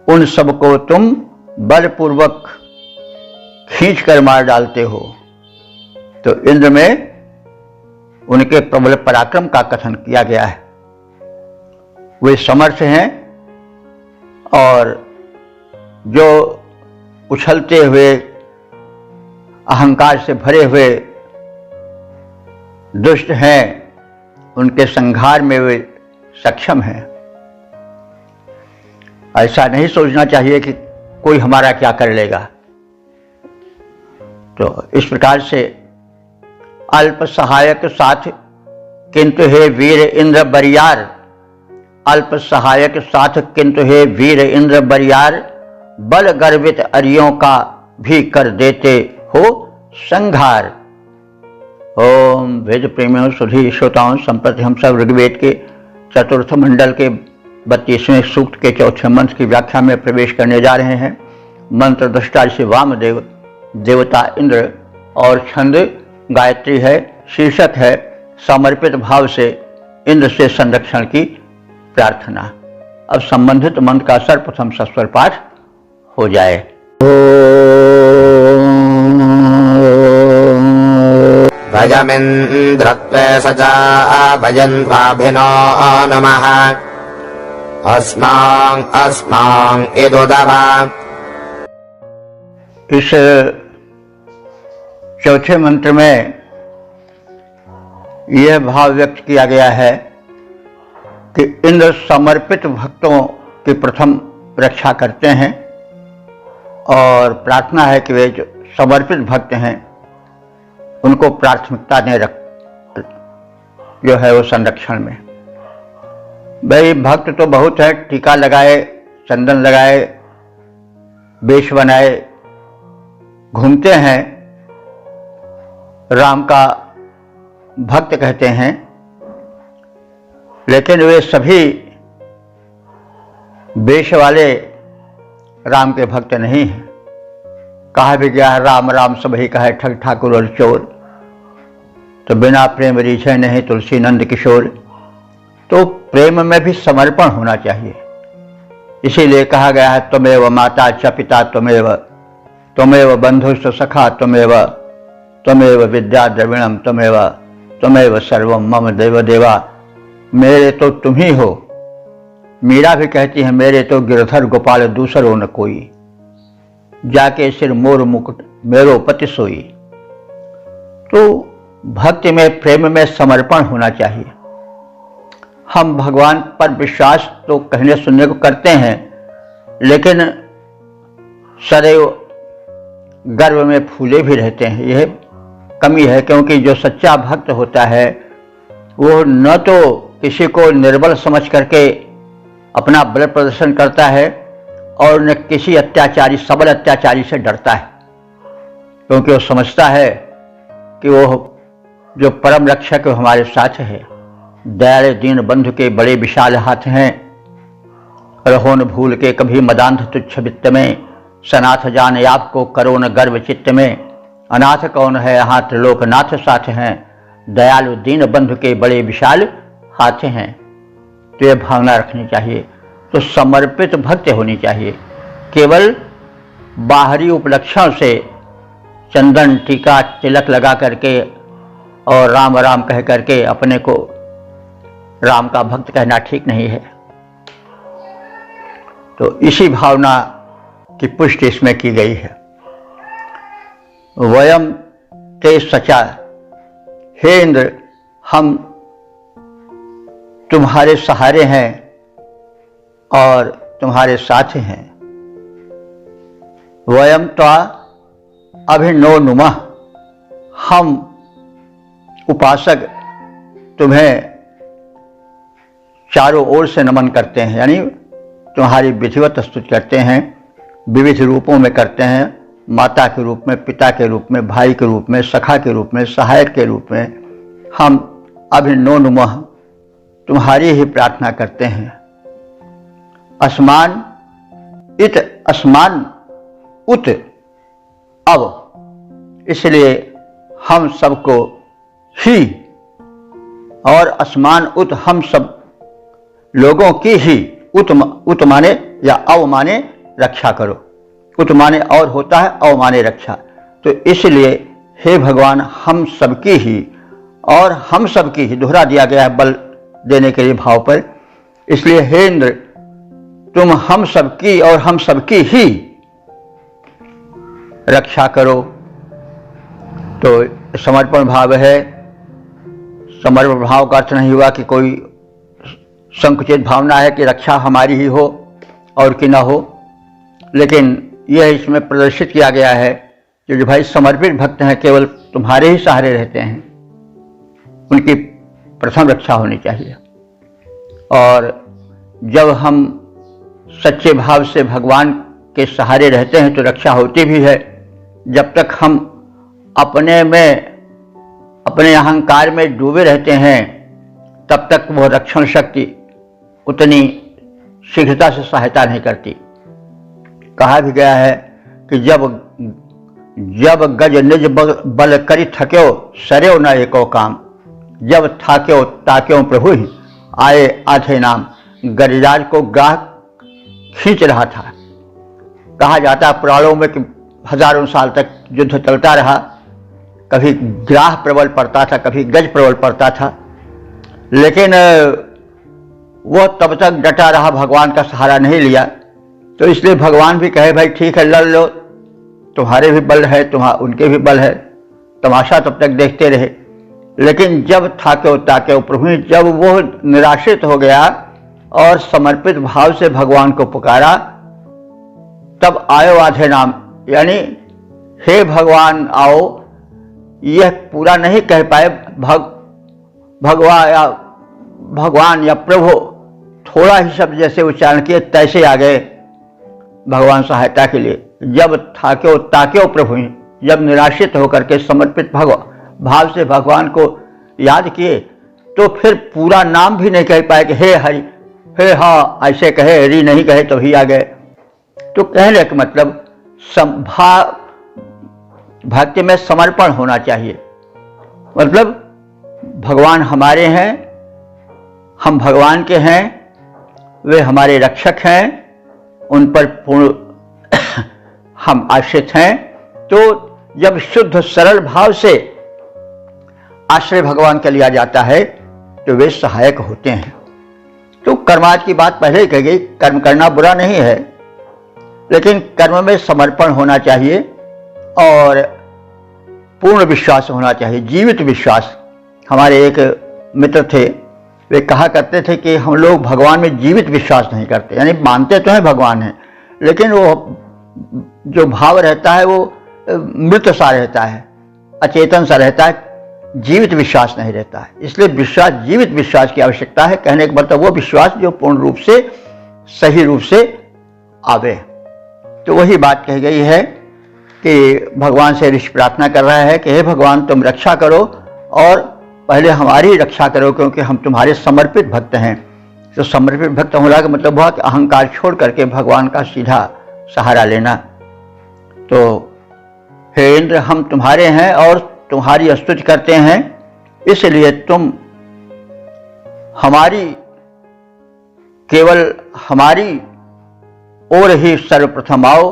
उन सबको तुम बलपूर्वक खींच कर मार डालते हो। तो इंद्र में उनके प्रबल पराक्रम का कथन किया गया है। वे समर्थ हैं और जो उछलते हुए अहंकार से भरे हुए दुष्ट हैं, उनके संहार में वे सक्षम हैं। ऐसा नहीं सोचना चाहिए कि कोई हमारा क्या कर लेगा। तो इस प्रकार से अल्प सहायक साथ किंतु हे वीर इंद्र बरियार, अल्प सहायक साथ किंतु हे वीर इंद्र बरियार, बल गर्वित अरियों का भी कर देते हो संघार। ओम वेद प्रेमियों सुधी श्रोताओं, संप्रति हम सब ऋग्वेद के चतुर्थ मंडल के 32वें सूक्त के चौथे मंत्र की व्याख्या में प्रवेश करने जा रहे हैं। मंत्र दृष्टा से वामदेव, देवता इंद्र और छंद गायत्री है। शीर्षक है समर्पित भाव से इंद्र से संरक्षण की प्रार्थना। अब संबंधित मंत्र का सर्वप्रथम सस्वर पाठ हो जाए। भजमिन्द्रत्वे सजा भजन्वाभिनो नमः अस्मां इदुदवा। इस चौथे मंत्र में यह भाव व्यक्त किया गया है कि इंद्र समर्पित भक्तों की प्रथम रक्षा करते हैं और प्रार्थना है कि वे जो समर्पित भक्त हैं उनको प्राथमिकता दें जो है वो संरक्षण में। भाई भक्त तो बहुत है, टीका लगाए, चंदन लगाए, वेश बनाए, घूमते हैं, राम का भक्त कहते हैं, लेकिन वे सभी वेश वाले राम के भक्त नहीं हैं। कहा भी गया है राम राम सभी कहे ठग ठाकुर और चोर, तो बिना प्रेम रीझे नहीं तुलसी नंद किशोर। तो प्रेम में भी समर्पण होना चाहिए, इसीलिए कहा गया है त्वमेव माता च पिता त्वमेव बंधुश्च सखा त्वमेव विद्या द्रविणम त्वमेव सर्वम मम देव देवा। मेरे तो तुम ही हो। मीरा भी कहती है मेरे तो गिरधर गोपाल दूसरो न कोई, जाके सिर मोर मुकुट मेरो पति सोई। तो भक्ति में प्रेम में समर्पण होना चाहिए। हम भगवान पर विश्वास तो कहने सुनने को करते हैं, लेकिन सदैव गर्व में फूले भी रहते हैं। यह कमी है, क्योंकि जो सच्चा भक्त होता है वो न तो किसी को निर्बल समझ करके अपना बल प्रदर्शन करता है और न किसी अत्याचारी सबल अत्याचारी से डरता है, क्योंकि वो समझता है कि वो जो परम रक्षक हमारे साथ है। दयालु दीन बंधु के बड़े विशाल हाथ हैं, रहो न भूल के कभी मदांध तुच्छ वित्त में, सनाथ जान आपको करो न गर्व चित्त में, अनाथ कौन है यहाँ त्रिलोकनाथ साथ हैं, दयालु दीन बंधु के बड़े विशाल हाथ हैं। तो यह भावना रखनी चाहिए। तो समर्पित भक्त होनी चाहिए। केवल बाहरी उपलक्षण से चंदन टीका तिलक लगा करके और राम राम कह करके अपने को राम का भक्त कहना ठीक नहीं है। तो इसी भावना की पुष्टि इसमें की गई है। वयम ते सचा, हे इंद्र हम तुम्हारे सहारे हैं और तुम्हारे साथ हैं। वयम त्वा अभिनो नुमः, हम उपासक तुम्हें चारों ओर से नमन करते हैं, यानी तुम्हारी विधिवत स्तुति करते हैं, विविध रूपों में करते हैं। माता के रूप में, पिता के रूप में, भाई के रूप में, सखा के रूप में, सहायक के रूप में हम अभिनो नुमः तुम्हारी ही प्रार्थना करते हैं। अस्मान इत, अस्मान उत अब, इसलिए हम सबको ही, और अस्मान उत हम सब लोगों की ही, उत माने या अव माने रक्षा करो। उत माने और होता है, अव माने रक्षा। तो इसलिए हे भगवान हम सबकी ही और हम सबकी ही, दोहरा दिया गया है बल देने के लिए भाव पर। इसलिए हे इंद्र तुम हम सबकी और हम सबकी ही रक्षा करो। तो समर्पण भाव है। समर्पण भाव का अर्थ नहीं हुआ कि कोई संकुचित भावना है कि रक्षा हमारी ही हो और कि ना हो, लेकिन यह इसमें प्रदर्शित किया गया है कि जो भाई समर्पित भक्त हैं केवल तुम्हारे ही सहारे रहते हैं, उनकी प्रथम रक्षा होनी चाहिए। और जब हम सच्चे भाव से भगवान के सहारे रहते हैं तो रक्षा होती भी है। जब तक हम अपने में, अपने अहंकार में डूबे रहते हैं, तब तक वह रक्षण शक्ति उतनी शीघ्रता से सहायता नहीं करती। कहा भी गया है कि जब गज निज बल करी थक्यो, सरेव न एको काम, जब थाक्यो ताक्यो प्रभु ही आए आधे नाम। गिरिराज को ग्राह खींच रहा था। कहा जाता है पुराणों में कि हजारों साल तक युद्ध चलता रहा। कभी ग्राह प्रबल पड़ता था, कभी गज प्रबल पड़ता था, लेकिन वह तब तक डटा रहा, भगवान का सहारा नहीं लिया। तो इसलिए भगवान भी कहे भाई ठीक है लड़ लो, तुम्हारे भी बल है, उनके भी बल है, तमाशा तब तक देखते रहे। लेकिन जब थाके ताके प्रभु, जब वो निराशित हो गया और समर्पित भाव से भगवान को पुकारा, तब आयो आधे नाम, यानी हे भगवान आओ। यह पूरा नहीं कह पाए भगवान या प्रभु, थोड़ा ही शब्द जैसे उच्चारण किए तैसे आ गए भगवान सहायता के लिए। जब थाके ताके प्रभु, जब निराशित होकर के समर्पित भाव से भगवान को याद किए, तो फिर पूरा नाम भी नहीं कह पाए कि हे हरि, हे हाँ ऐसे कहे, हरि नहीं कहे तो ही आ गए। तो कहने का मतलब भक्ति में समर्पण होना चाहिए। मतलब भगवान हमारे हैं, हम भगवान के हैं, वे हमारे रक्षक हैं, उन पर पूर्ण हम आश्रित हैं। तो जब शुद्ध सरल भाव से आश्रय भगवान का लिया जाता है तो वे सहायक होते हैं। तो कर्माज की बात पहले ही कही गई, कर्म करना बुरा नहीं है, लेकिन कर्म में समर्पण होना चाहिए और पूर्ण विश्वास होना चाहिए, जीवित विश्वास। हमारे एक मित्र थे, वे कहा करते थे कि हम लोग भगवान में जीवित विश्वास नहीं करते, यानी मानते तो हैं भगवान है, लेकिन वो जो भाव रहता है वो मृत सा रहता है, अचेतन सा रहता है, जीवित विश्वास नहीं रहता है। इसलिए विश्वास, जीवित विश्वास की आवश्यकता है। कहने का मतलब वो विश्वास जो पूर्ण रूप से सही रूप से आवे। तो वही बात कही गई है कि भगवान से ऋषि प्रार्थना कर रहा है कि हे भगवान तुम रक्षा करो और पहले हमारी रक्षा करो, क्योंकि हम तुम्हारे समर्पित भक्त हैं। तो समर्पित भक्त होने का मतलब हुआ कि अहंकार छोड़ करके भगवान का सीधा सहारा लेना। तो हे इंद्र, हम तुम्हारे हैं और तुम्हारी स्तुति करते हैं, इसलिए तुम हमारी, केवल हमारी ओर ही सर्वप्रथम आओ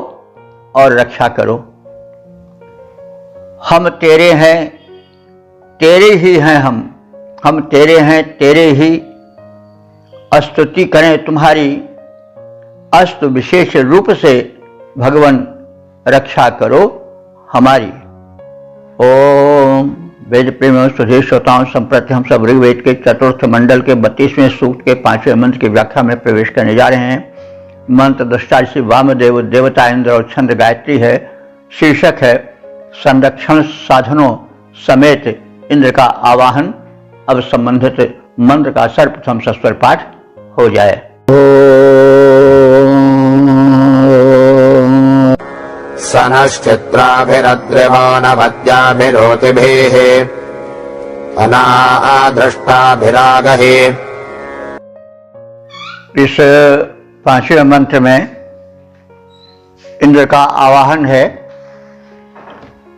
और रक्षा करो। हम तेरे हैं, तेरे ही हैं, हम तेरे हैं, तेरे ही स्तुति करें तुम्हारी, अस्तु विशेष रूप से भगवान रक्षा करो हमारी। ओम वेद प्रेम सुधे श्रोताओं संप्रति हम सब ऋग्वेद के चतुर्थ मंडल के 32वें सूक्त के 5वें मंत्र की व्याख्या में प्रवेश करने जा रहे हैं। मंत्र दृष्टा ऋषि वामदेव, देवता इंद्र और छंद गायत्री है। शीर्षक है संरक्षण साधनों समेत इंद्र का आवाहन। अब संबंधित मंत्र का सर्वप्रथम सस्वर पाठ हो जाए। सनश्चित्राभिरद्रिवो नवद्याभिरोतिभिः अनादृष्टाभिरागहि। इस 5वें मंत्र में इंद्र का आवाहन है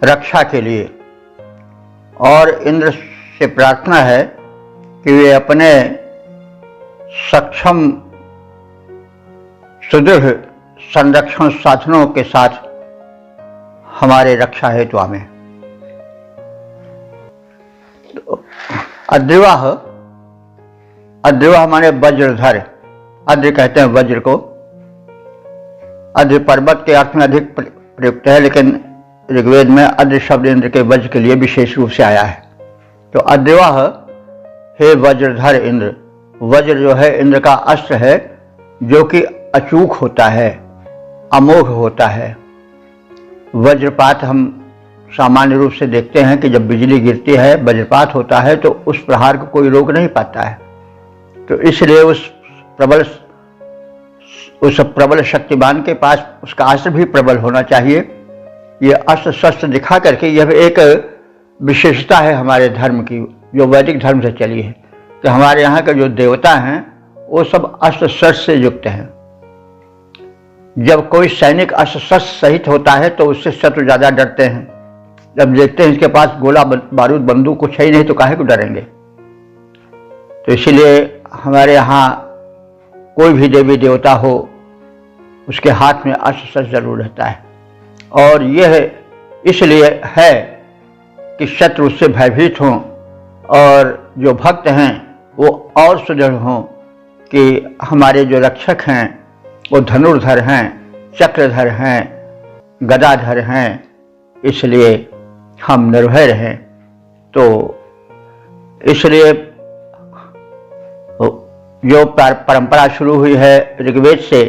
रक्षा के लिए, और इंद्र से प्रार्थना है कि वे अपने सक्षम सुदृढ़ संरक्षण साधनों के साथ हमारे रक्षा हेतु हमें। अद्रिवाह, अद्रिवाह माने वज्रधर। अद्र कहते हैं वज्र को। अद्र पर्वत के अर्थ में अधिक प्रयुक्त है, लेकिन ऋग्वेद में अद्र शब्द इंद्र के वज्र के लिए विशेष रूप से आया है। तो अद्रिवाह, हे वज्रधर इंद्र। वज्र जो है इंद्र का अस्त्र है, जो कि अचूक होता है, अमोघ होता है। वज्रपात हम सामान्य रूप से देखते हैं कि जब बिजली गिरती है, वज्रपात होता है, तो उस प्रहार को कोई रोक नहीं पाता है। तो इसलिए उस प्रबल शक्तिवान के पास उसका अस्त्र भी प्रबल होना चाहिए। ये अस्त्र शस्त्र दिखा करके यह एक विशेषता है हमारे धर्म की, जो वैदिक धर्म से चली है, कि हमारे यहाँ के जो देवता हैं वो सब अस्त्र शस्त्र से युक्त हैं। जब कोई सैनिक अस्त्र शस्त्र सहित होता है तो उससे शत्रु ज्यादा डरते हैं। जब देखते हैं इसके पास गोला बारूद बंदूक कुछ है ही नहीं तो काहे को डरेंगे। तो इसीलिए हमारे यहाँ कोई भी देवी देवता हो उसके हाथ में अस्त्र शस्त्र जरूर रहता है, और यह इसलिए है कि शत्रु उससे भयभीत हों और जो भक्त हैं वो और सुदृढ़ हों कि हमारे जो रक्षक हैं वो धनुर्धर हैं, चक्रधर हैं, गदाधर हैं, इसलिए हम निर्भय रहें। तो इसलिए जो परंपरा शुरू हुई है ऋग्वेद से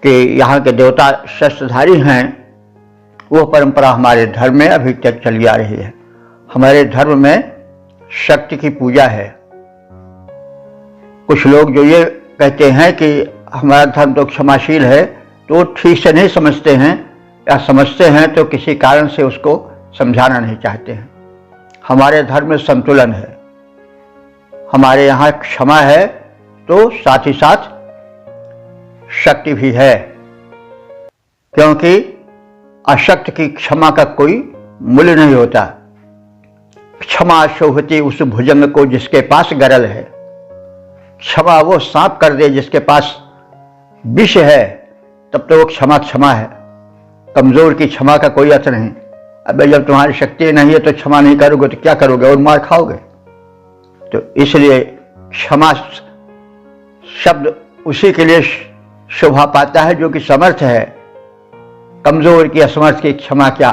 कि यहाँ के देवता शस्त्रधारी हैं, वो परंपरा हमारे धर्म में अभी तक चली आ रही है। हमारे धर्म में शक्ति की पूजा है। कुछ लोग जो ये कहते हैं कि हमारा धर्म तो क्षमाशील है, तो ठीक से नहीं समझते हैं, या समझते हैं तो किसी कारण से उसको समझाना नहीं चाहते हैं। हमारे धर्म में संतुलन है। हमारे यहाँ क्षमा है तो साथ ही साथ शक्ति भी है, क्योंकि अशक्त की क्षमा का कोई मूल्य नहीं होता। क्षमा शोभती उस भुजंग को जिसके पास गरल है। क्षमा वो सांप कर दे जिसके पास विष है, तब तो वो क्षमा क्षमा है। कमजोर की क्षमा का कोई अर्थ नहीं। अबे जब तुम्हारी शक्ति नहीं है तो क्षमा नहीं करोगे तो क्या करोगे, और मार खाओगे। तो इसलिए क्षमा शब्द उसी के लिए शोभा पाता है जो कि समर्थ है। कमजोर की असमर्थ की क्षमा क्या,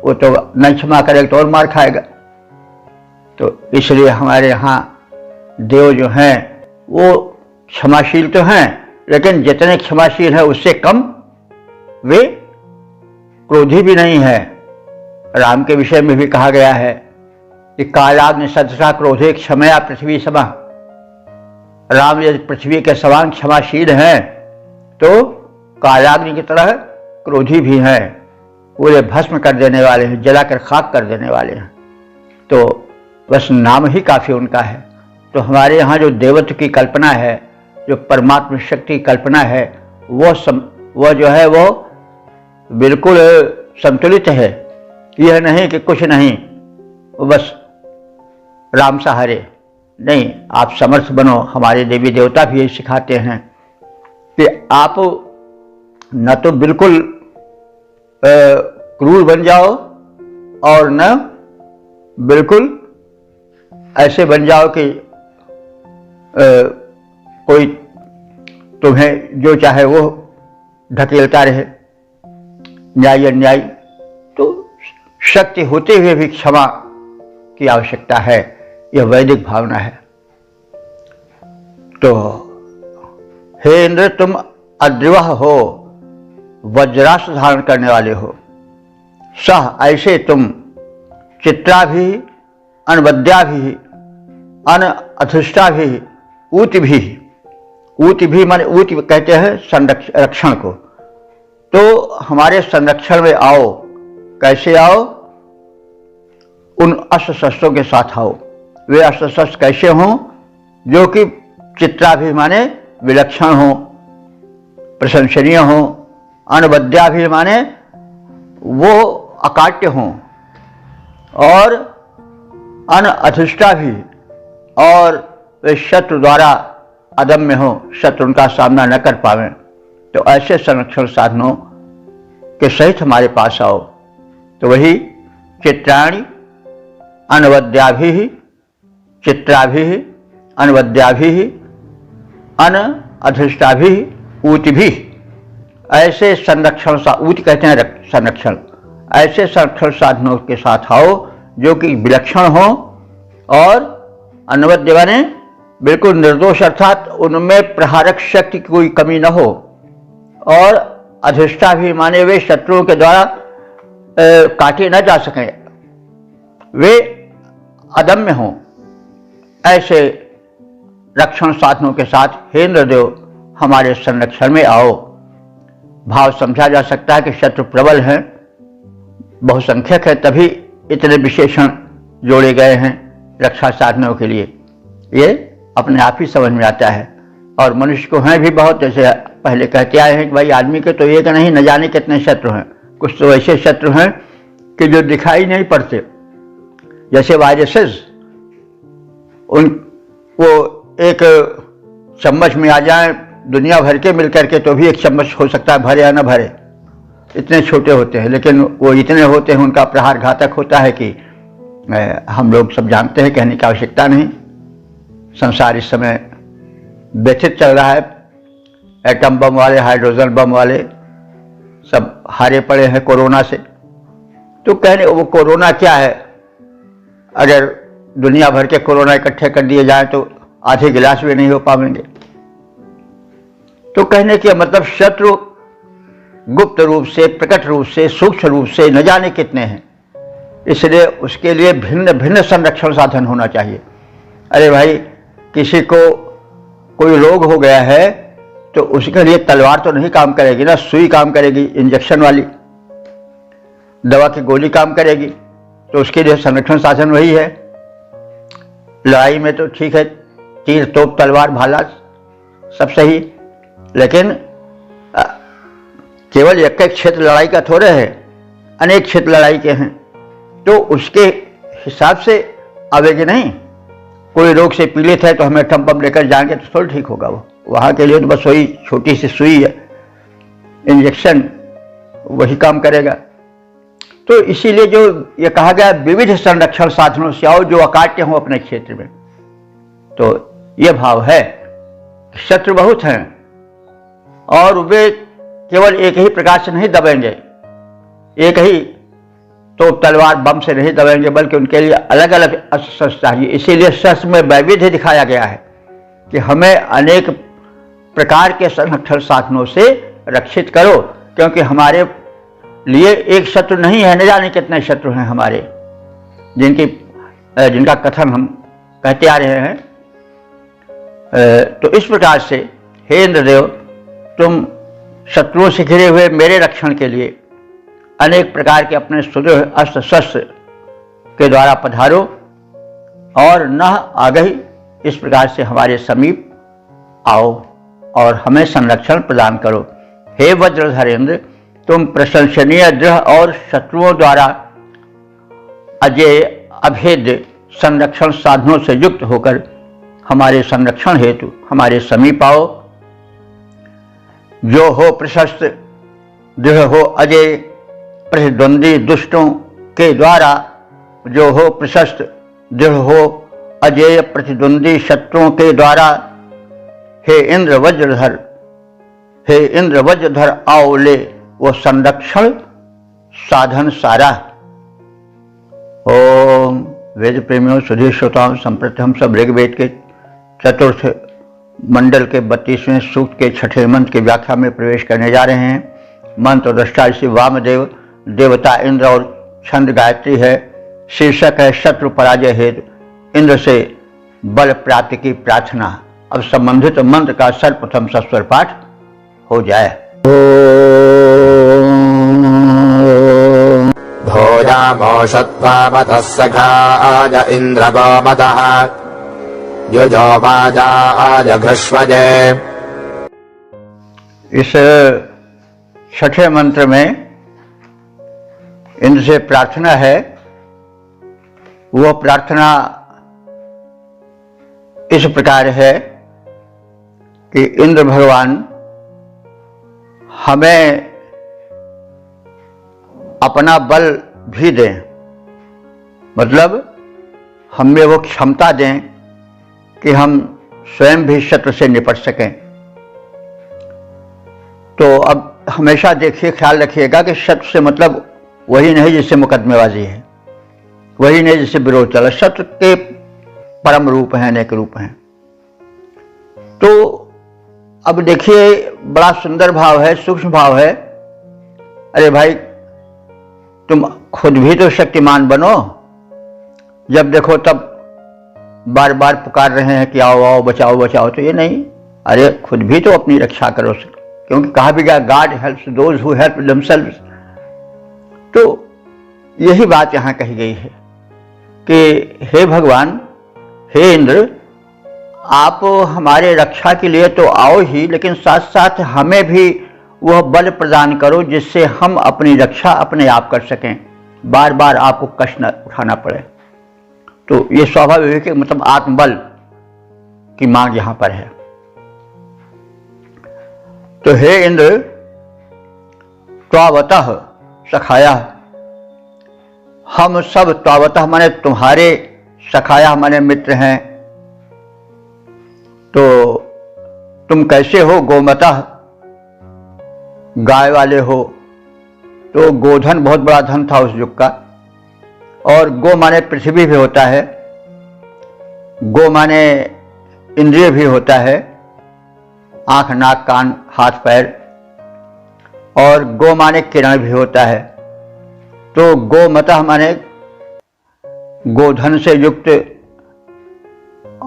वो तो नहीं क्षमा करेगा तो और मार खाएगा। तो इसलिए हमारे यहाँ देव जो हैं वो क्षमाशील तो हैं, लेकिन जितने क्षमाशील है उससे कम वे क्रोधी भी नहीं है। राम के विषय में भी कहा गया है कि कालाग्नि सदृशा क्रोधे क्षमया पृथ्वी समा। राम यदि पृथ्वी के समान क्षमाशील हैं तो कालाग्नि की तरह क्रोधी भी हैं, पूरे भस्म कर देने वाले हैं, जलाकर खाक कर देने वाले हैं। तो बस नाम ही काफी उनका है। तो हमारे यहाँ जो देवत्व की कल्पना है, जो परमात्मा शक्ति की कल्पना है, वो जो है वो बिल्कुल संतुलित है। यह नहीं कि कुछ नहीं, बस राम सहारे नहीं, आप समर्थ बनो। हमारे देवी देवता भी यही सिखाते हैं कि आप न तो बिल्कुल क्रूर बन जाओ और न बिल्कुल ऐसे बन जाओ कि कोई तुम्हें जो चाहे वो ढकेलता रहे, न्याय अन्याय। तो शक्ति होते हुए भी क्षमा की आवश्यकता है, यह वैदिक भावना है। तो हे इंद्र, तुम अद्रिवह हो, वज्रास्त्र धारण करने वाले हो। सह ऐसे तुम चित्रा भी, अनवद्या भी, अन अधुष्टा भी, ऊति भी। ऊति भी माने ऊति कहते हैं संरक्षण को। तो हमारे संरक्षण में आओ। कैसे आओ? उन अस्त्र शस्त्रों के साथ आओ। वे अस्त्र शस्त्र कैसे हों? जो कि चित्रा भी माने विलक्षण हो, प्रशंसनीय हो, अनवद्या भी माने वो अकाट्य हों, और अन अधुष्टा भी, और वे शत्रु द्वारा अदम्य हो, शत्रु उनका सामना न कर पावें। तो ऐसे संरक्षण साधनों के सहित हमारे पास आओ। तो वही चित्राणि अनवद्याभिः, चित्राभिः, अनवद्याभिः, अन अधुष्टाभिः, ऊतिभिः। ऐसे संरक्षण ऊति कहते हैं संरक्षण। ऐसे संरक्षण साधनों के साथ आओ जो कि विलक्षण हो, और अनवद्य बने बिल्कुल निर्दोष, अर्थात उनमें प्रहारक शक्ति की कोई कमी न हो, और अधिष्ठा भी माने वे शत्रुओं के द्वारा काटे न जा सकें, वे अदम्य हों। ऐसे रक्षण साधनों के साथ हे इंद्रदेव हमारे संरक्षण में आओ। भाव समझा जा सकता है कि शत्रु प्रबल हैं, बहुसंख्यक है, तभी इतने विशेषण जोड़े गए हैं रक्षा साधनों के लिए। ये अपने आप ही समझ में आता है। और मनुष्य को हैं भी बहुत, जैसे पहले कहते आए हैं कि भाई आदमी के तो एक नहीं, न जाने कितने शत्रु हैं। कुछ तो ऐसे शत्रु हैं कि जो दिखाई नहीं पड़ते, जैसे वायरसेस, वो एक चम्मच में आ जाए दुनिया भर के मिलकर के, तो भी एक चम्मच हो सकता है, भरे या न भरे, इतने छोटे होते हैं, लेकिन वो इतने होते हैं, उनका प्रहार घातक होता है कि हम लोग सब जानते हैं, कहने की आवश्यकता नहीं। संसार इस समय व्यथित चल रहा है, एटम बम वाले, हाइड्रोजन बम वाले सब हारे पड़े हैं कोरोना से। तो कहने वो कोरोना क्या है, अगर दुनिया भर के कोरोना इकट्ठे कर दिए जाए तो आधे गिलास भी नहीं हो पाएंगे। तो कहने के मतलब शत्रु गुप्त रूप से, प्रकट रूप से, सूक्ष्म रूप से न जाने कितने हैं, इसलिए उसके लिए भिन्न भिन्न संरक्षण साधन होना चाहिए। अरे भाई, किसी को कोई रोग हो गया है तो उसके लिए तलवार तो नहीं काम करेगी ना, सुई काम करेगी, इंजेक्शन वाली दवा की गोली काम करेगी, तो उसके लिए संरक्षण साधन वही है। लड़ाई में तो ठीक है, तीर तोप तलवार भाला सब सही, लेकिन केवल एक एक क्षेत्र लड़ाई का थोड़े है, अनेक क्षेत्र लड़ाई के हैं, तो उसके हिसाब से आवेगी नहीं। कोई रोग से पीड़ित है तो हमें एटम बम लेकर जाएंगे तो थोड़ा ठीक होगा, वो वहाँ के लिए तो बस वही छोटी सी सुई है, इंजेक्शन वही काम करेगा। तो इसीलिए जो ये कहा गया विविध संरक्षण साधनों से आओ जो अकाट्य हों अपने क्षेत्र में, तो ये भाव है। शत्रु बहुत हैं और वे केवल एक ही प्रकार से नहीं दबेंगे, एक ही तो तलवार बम से नहीं दबेंगे, बल्कि उनके लिए अलग अलग अस्त्र चाहिए। इसीलिए शस्त्र में वैविध्य दिखाया गया है कि हमें अनेक प्रकार के संरक्षण साधनों से रक्षित करो, क्योंकि हमारे लिए एक शत्रु नहीं है, न जाने कितने शत्रु हैं हमारे, जिनका कथन हम कहते आ रहे हैं। तो इस प्रकार से हे इंद्रदेव, तुम शत्रुओं से घिरे हुए मेरे रक्षण के लिए अनेक प्रकार के अपने सुदृढ़ अस्त्र शस्त्र के द्वारा पधारो और न आगही इस प्रकार से हमारे समीप आओ और हमें संरक्षण प्रदान करो। हे वज्रधर इंद्र, तुम प्रशंसनीय दृढ़ और शत्रुओं द्वारा अजेय अभेद्य संरक्षण साधनों से युक्त होकर हमारे संरक्षण हेतु हमारे समीप आओ। जो हो प्रशस्त, दृढ़ हो अजेय, प्रतिद्वंदी दुष्टों के द्वारा, जो हो प्रशस्त, दृढ़ हो अजेय, प्रतिद्वंदी शत्रुओं के द्वारा, हे इंद्र वज्रधर, हे इंद्र वज्रधर आओ ले वो संरक्षण साधन सारा। ओम वेद प्रेमियों, सुधीर श्रोताओं, संप्रति हम सब ऋग्वेद के चतुर्थ मंडल के 32वें सूक्त के 6ठे मंत्र की व्याख्या में प्रवेश करने जा रहे हैं। मंत्र दृष्टा श्री वामदेव देवता इंद्र और छंद गायत्री है। शीर्षक है शत्रु पराजय हेतु इंद्र से बल प्राप्ति की प्रार्थना। अब संबंधित मंत्र का सर्वप्रथम सस्वर पाठ हो जाए। भोजामोषत्वामतः सखाय इंद्रगोमतः युजोवाजाय घृष्वजे। इस छठे मंत्र में इंद्र से प्रार्थना है। वो प्रार्थना इस प्रकार है कि इंद्र भगवान हमें अपना बल भी दें, मतलब हमें वो क्षमता दें कि हम स्वयं भी शत्रु से निपट सकें। तो अब हमेशा देखिए, ख्याल रखिएगा कि शत्रु से मतलब वही नहीं जिससे मुकदमेबाजी है, वही नहीं जिससे विरोध चला। शत्रु के परम रूप हैं, अनेक रूप हैं। तो अब देखिए, बड़ा सुंदर भाव है, सूक्ष्म भाव है। अरे भाई, तुम खुद भी तो शक्तिमान बनो। जब देखो तब बार बार पुकार रहे हैं कि आओ आओ, बचाओ बचाओ, तो ये नहीं, अरे खुद भी तो अपनी रक्षा करो, क्योंकि कहा भी गया God helps those who help themselves. तो यही बात यहां कही गई है कि हे भगवान, हे इंद्र, आप हमारे रक्षा के लिए तो आओ ही, लेकिन साथ साथ हमें भी वह बल प्रदान करो जिससे हम अपनी रक्षा अपने आप कर सकें, बार बार आपको कष्ट न उठाना पड़े। तो ये स्वाभाविक है, मतलब आत्मबल, की मांग यहां पर है। तो हे इंद्र, त्वावतः सखाया, हम सब त्वावतः माने तुम्हारे, सखाया माने मित्र हैं। तो तुम कैसे हो? गोमतः, गाय वाले हो। तो गोधन बहुत बड़ा धन था उस युग का, और गो माने पृथ्वी भी होता है, गो माने इंद्रिय भी होता है, आंख नाक कान हाथ पैर, और गो माने किरण भी होता है। तो गोमतः माने गोधन से युक्त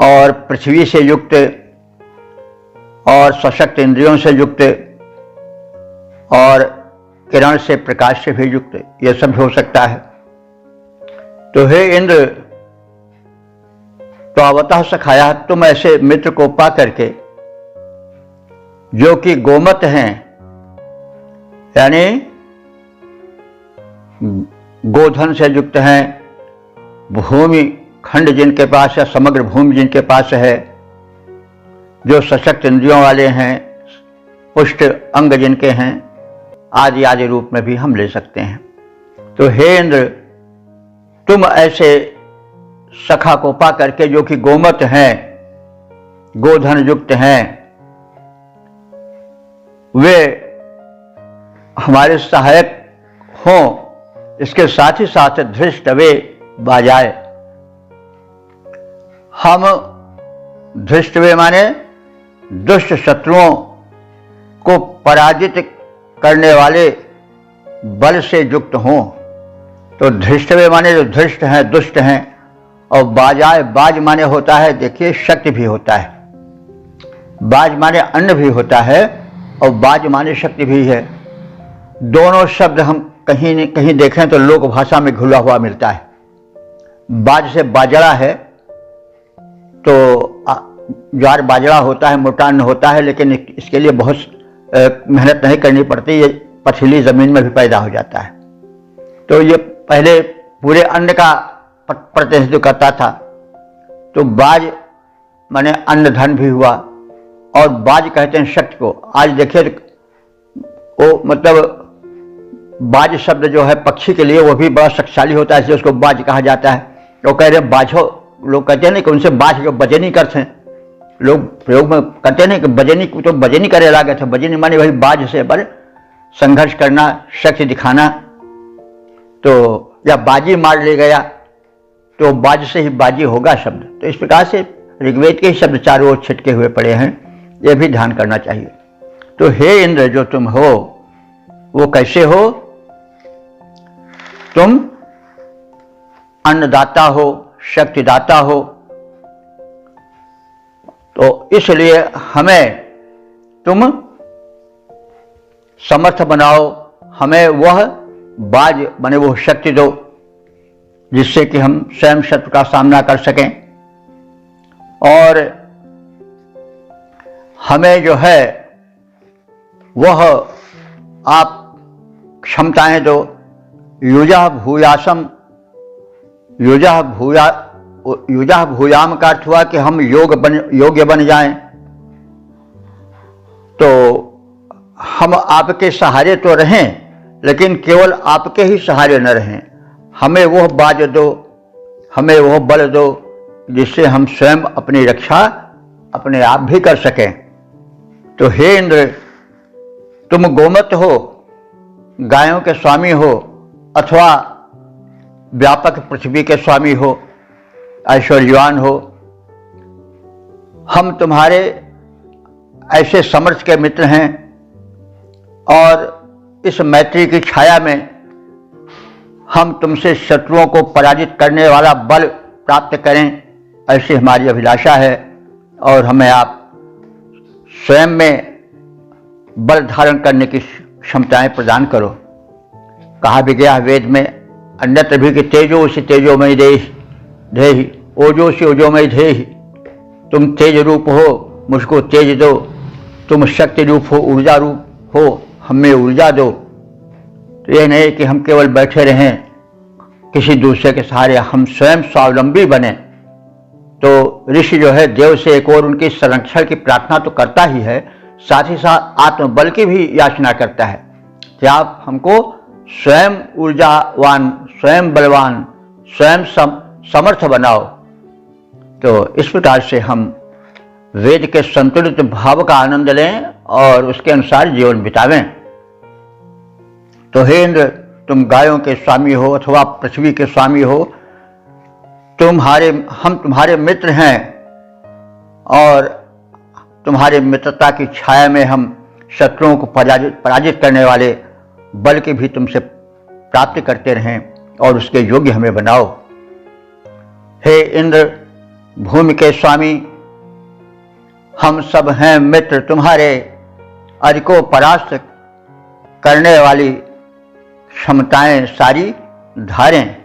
और पृथ्वी से युक्त और सशक्त इंद्रियों से युक्त और किरण से प्रकाश से भी युक्त, यह सब हो सकता है। तो हे इंद्र, त्वावतः सखाया, तुम ऐसे मित्र को पा करके जो कि गोमत हैं, यानी गोधन से युक्त हैं, भूमि खंड जिनके पास है, समग्र भूमि जिनके पास है, जो सशक्त इंद्रियों वाले हैं, पुष्ट अंग जिनके हैं, आदि आदि रूप में भी हम ले सकते हैं। तो हे इंद्र, तुम ऐसे सखा को पा करके जो कि गोमत हैं, गोधन युक्त हैं, वे हमारे सहायक हों, इसके साथ ही साथ धृष्टवे बाजाए, हम धृष्टवे माने दुष्ट शत्रुओं को पराजित करने वाले बल से युक्त हों। तो धृष्टवे माने जो धृष्ट हैं, दुष्ट हैं, और बाजाए, बाज माने होता है, देखिए शक्ति भी होता है, बाज माने अन्न भी होता है और बाज माने शक्ति भी है। दोनों शब्द हम कहीं न कहीं देखें तो लोक भाषा में घुला हुआ मिलता है। बाज से बाजरा है, तो ज्वार बाजरा होता है, मोटा अन्न होता है, लेकिन इसके लिए बहुत मेहनत नहीं करनी पड़ती, ये पथरीली जमीन में भी पैदा हो जाता है। तो ये पहले पूरे अन्न का प्रतिनिधित्व करता था। तो बाज माने अन्न धन भी हुआ, और बाज कहते हैं शक्ति को। आज देखिए वो मतलब बाज शब्द जो है पक्षी के लिए वो भी बड़ा शक्तिशाली होता है, इसलिए उसको बाज कहा जाता है। तो कह रहे बाजो, लोग कहते हैं नहीं कि उनसे बाज जो बजनी करते हैं, लोग प्रयोग में कहते नहीं कि बजनी, तो बजनी करे लागे थे, बजनी माने वही बाज से पर संघर्ष करना, शक्ति दिखाना। तो या बाजी मार ले गया, तो बाज से ही बाजी होगा शब्द। तो इस प्रकार से ऋग्वेद के ही शब्द चारों ओर छिटके हुए पड़े हैं, यह भी ध्यान करना चाहिए। तो हे इंद्र, जो तुम हो वो कैसे हो? तुम अन्नदाता हो, शक्तिदाता हो। तो इसलिए हमें तुम समर्थ बनाओ, हमें वह बाज बने वो शक्ति दो जिससे कि हम स्वयं शत्रु का सामना कर सकें, और हमें जो है वह आप क्षमताएं दो। युजा भूयासम, युजा भूयाम का अर्थ हुआ कि हम योग्य बन जाएं। तो हम आपके सहारे तो रहें, लेकिन केवल आपके ही सहारे न रहें। हमें वह बाज दो, हमें वह बल दो जिससे हम स्वयं अपनी रक्षा अपने आप भी कर सकें। तो हे इंद्र, तुम गोमत हो, गायों के स्वामी हो, अथवा व्यापक पृथ्वी के स्वामी हो, ऐश्वर्यवान हो। हम तुम्हारे ऐसे समर्थ के मित्र हैं, और इस मैत्री की छाया में हम तुमसे शत्रुओं को पराजित करने वाला बल प्राप्त करें, ऐसी हमारी अभिलाषा है। और हमें आप स्वयं में बल धारण करने की क्षमताएं प्रदान करो। कहा भी गया वेद में अन्यत्र भी कि तेजोसी तेजोमयी देहि, ओजोसी ओजोमयी देहि। तुम तेज रूप हो, मुझको तेज दो। तुम शक्ति रूप हो, ऊर्जा रूप हो, हमें ऊर्जा दो। तो यह नहीं कि हम केवल बैठे रहें किसी दूसरे के सहारे, हम स्वयं स्वावलंबी बने। तो ऋषि जो है देव से एक और उनके संरक्षण की प्रार्थना तो करता ही है, साथ ही साथ आत्मबल की भी याचना करता है कि आप हमको स्वयं ऊर्जावान, स्वयं बलवान, स्वयं समर्थ बनाओ। तो इस प्रकार से हम वेद के संतुलित भाव का आनंद लें और उसके अनुसार जीवन बितावें। तो हे इंद्र, तुम गायों के स्वामी हो अथवा पृथ्वी के स्वामी हो, हम तुम्हारे मित्र हैं और तुम्हारे मित्रता की छाया में हम शत्रुओं को पराजित करने वाले बल की भी तुमसे प्राप्ति करते रहें और उसके योग्य हमें बनाओ। हे इंद्र, भूमि के स्वामी, हम सब हैं मित्र तुम्हारे, अरि को परास्त करने वाली क्षमताएं सारी धारें।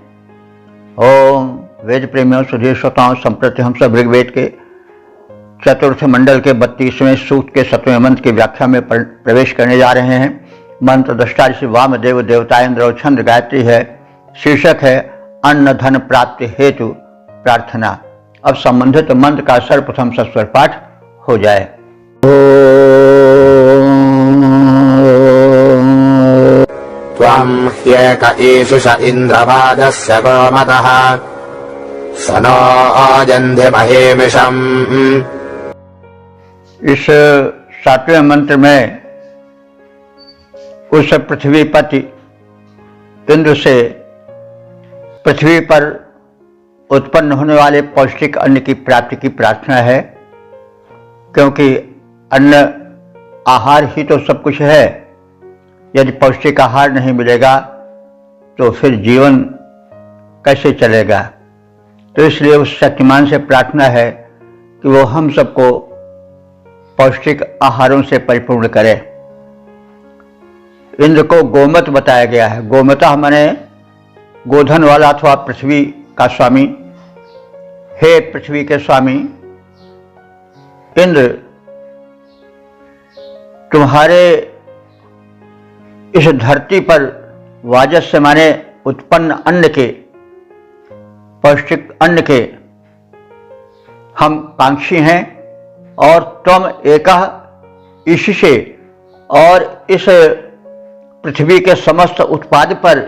ओम वेद प्रेमियों, सुधीर श्रोताओं, संप्रति हम सब ऋग्वेद के चतुर्थ मंडल के 32वें सूक्त के 7वें मंत्र की व्याख्या में प्रवेश करने जा रहे हैं। मंत्र दृष्टा ऋषि वामदेव देवता इंद्र और छंद गायत्री है। शीर्षक है अन्न धन प्राप्ति हेतु प्रार्थना। अब संबंधित मंत्र का सर्वप्रथम सस्वर पाठ हो जाए। त्वं ह्येक ईशुष इन्द्रवादस्य गोमतः स नो आजन्धे महेमिषम्। इस 7वें मंत्र में उस पृथ्वीपति इंद्र से पृथ्वी पर उत्पन्न होने वाले पौष्टिक अन्न की प्राप्ति की प्रार्थना है, क्योंकि अन्न आहार ही तो सब कुछ है। यदि पौष्टिक आहार नहीं मिलेगा तो फिर जीवन कैसे चलेगा। तो इसलिए उस शक्तिमान से प्रार्थना है कि वो हम सबको पौष्टिक आहारों से परिपूर्ण करे। इंद्र को गोमत बताया गया है। गोमता माने गोधन वाला अथवा पृथ्वी का स्वामी। हे पृथ्वी के स्वामी इंद्र, तुम्हारे इस धरती पर वाजस्य माने उत्पन्न अन्न के, पौष्टिक अन्न के हम कांक्षी हैं और तुम एकः इससे और इस पृथ्वी के समस्त उत्पाद पर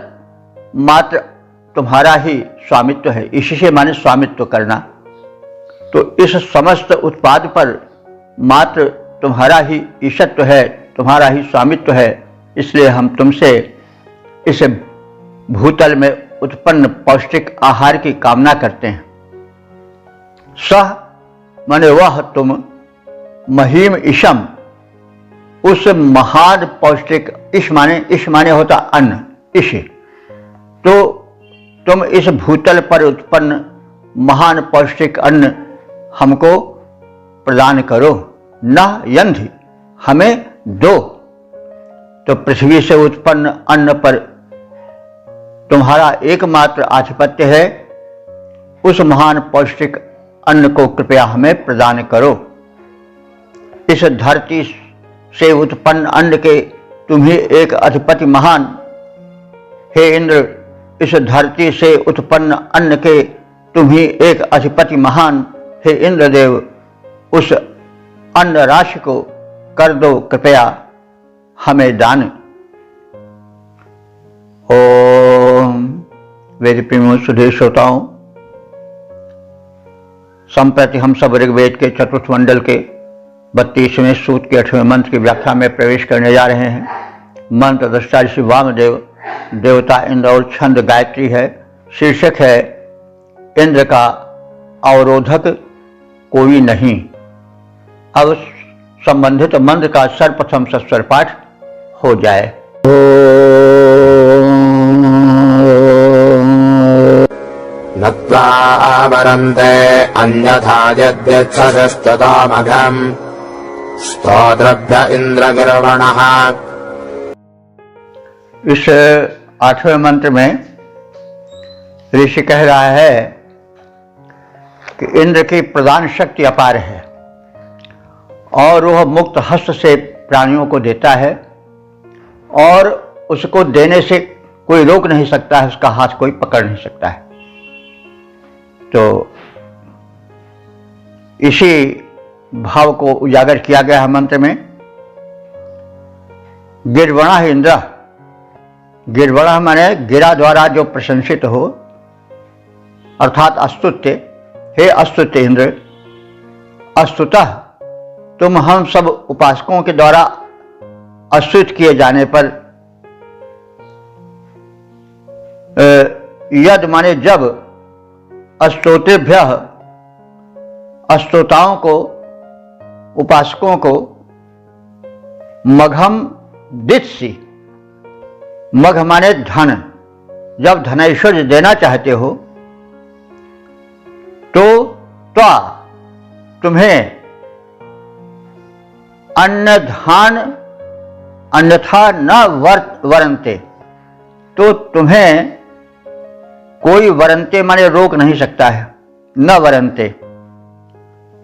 मात्र तुम्हारा ही स्वामित्व है। इससे माने स्वामित्व करना। तो इस समस्त उत्पाद पर मात्र तुम्हारा ही ईशत्व है, तुम्हारा ही स्वामित्व है। इसलिए हम तुमसे इस भूतल में उत्पन्न पौष्टिक आहार की कामना करते हैं। सह माने वह तुम, महीम ईशम उस महान पौष्टिक, इश माने होता अन्न, इश। तो तुम इस भूतल पर उत्पन्न महान पौष्टिक अन्न हमको प्रदान करो। न यंधि, हमें दो। तो पृथ्वी से उत्पन्न अन्न पर तुम्हारा एकमात्र आधिपत्य है। उस महान पौष्टिक अन्न को कृपया हमें प्रदान करो। इस धरती से उत्पन्न अन्न के तुम ही एक अधिपति महान। हे इंद्र, इस धरती से उत्पन्न अन्न के तुम ही एक अधिपति महान। हे इंद्रदेव, उस अन्न राशि को कर दो कृपया हमें दान। ओम वेद प्रेमियों, सुधीर श्रोताओं, संप्रति हम सब ऋग्वेद के चतुर्थ मंडल के 32वें सूक्त के 8वें मंत्र की व्याख्या में प्रवेश करने जा रहे हैं। मंत्र दृष्टा ऋषि वामदेव देवता इंद्र और छंद गायत्री है। शीर्षक है इंद्र का अवरोधक कोई नहीं। अब संबंधित मंत्र का सर्वप्रथम सस्वर पाठ हो जाए। नत्वा आवरन्ते अन्यथा यद्यच्छस्ततामघम् स्तोत्रभ्य इन्द्रगिर्वणः। इस 8वें मंत्र में ऋषि कह रहा है कि इंद्र की प्रदान शक्ति अपार है और वह मुक्त हस्त से प्राणियों को देता है और उसको देने से कोई रोक नहीं सकता है, उसका हाथ कोई पकड़ नहीं सकता है। तो इसी भाव को उजागर किया गया है मंत्र में। गिरवणः इंद्र, गिरवणः माने गिरा द्वारा जो प्रशंसित हो, अर्थात अस्तुत्य। हे अस्तुत्य इंद्र, अस्तुतः तुम हम सब उपासकों के द्वारा अस्तुत किए जाने पर, यद माने जब, अस्तोतेभ्यः अस्तोताओं को, उपासकों को, मघम दित्सि, मघ माने धन, जब धनैश्वर्य देना चाहते हो तो त्वा तुम्हें अन्नधान अन्यथा न वरंते, तो तुम्हें कोई वरंते माने रोक नहीं सकता है, न वरंते,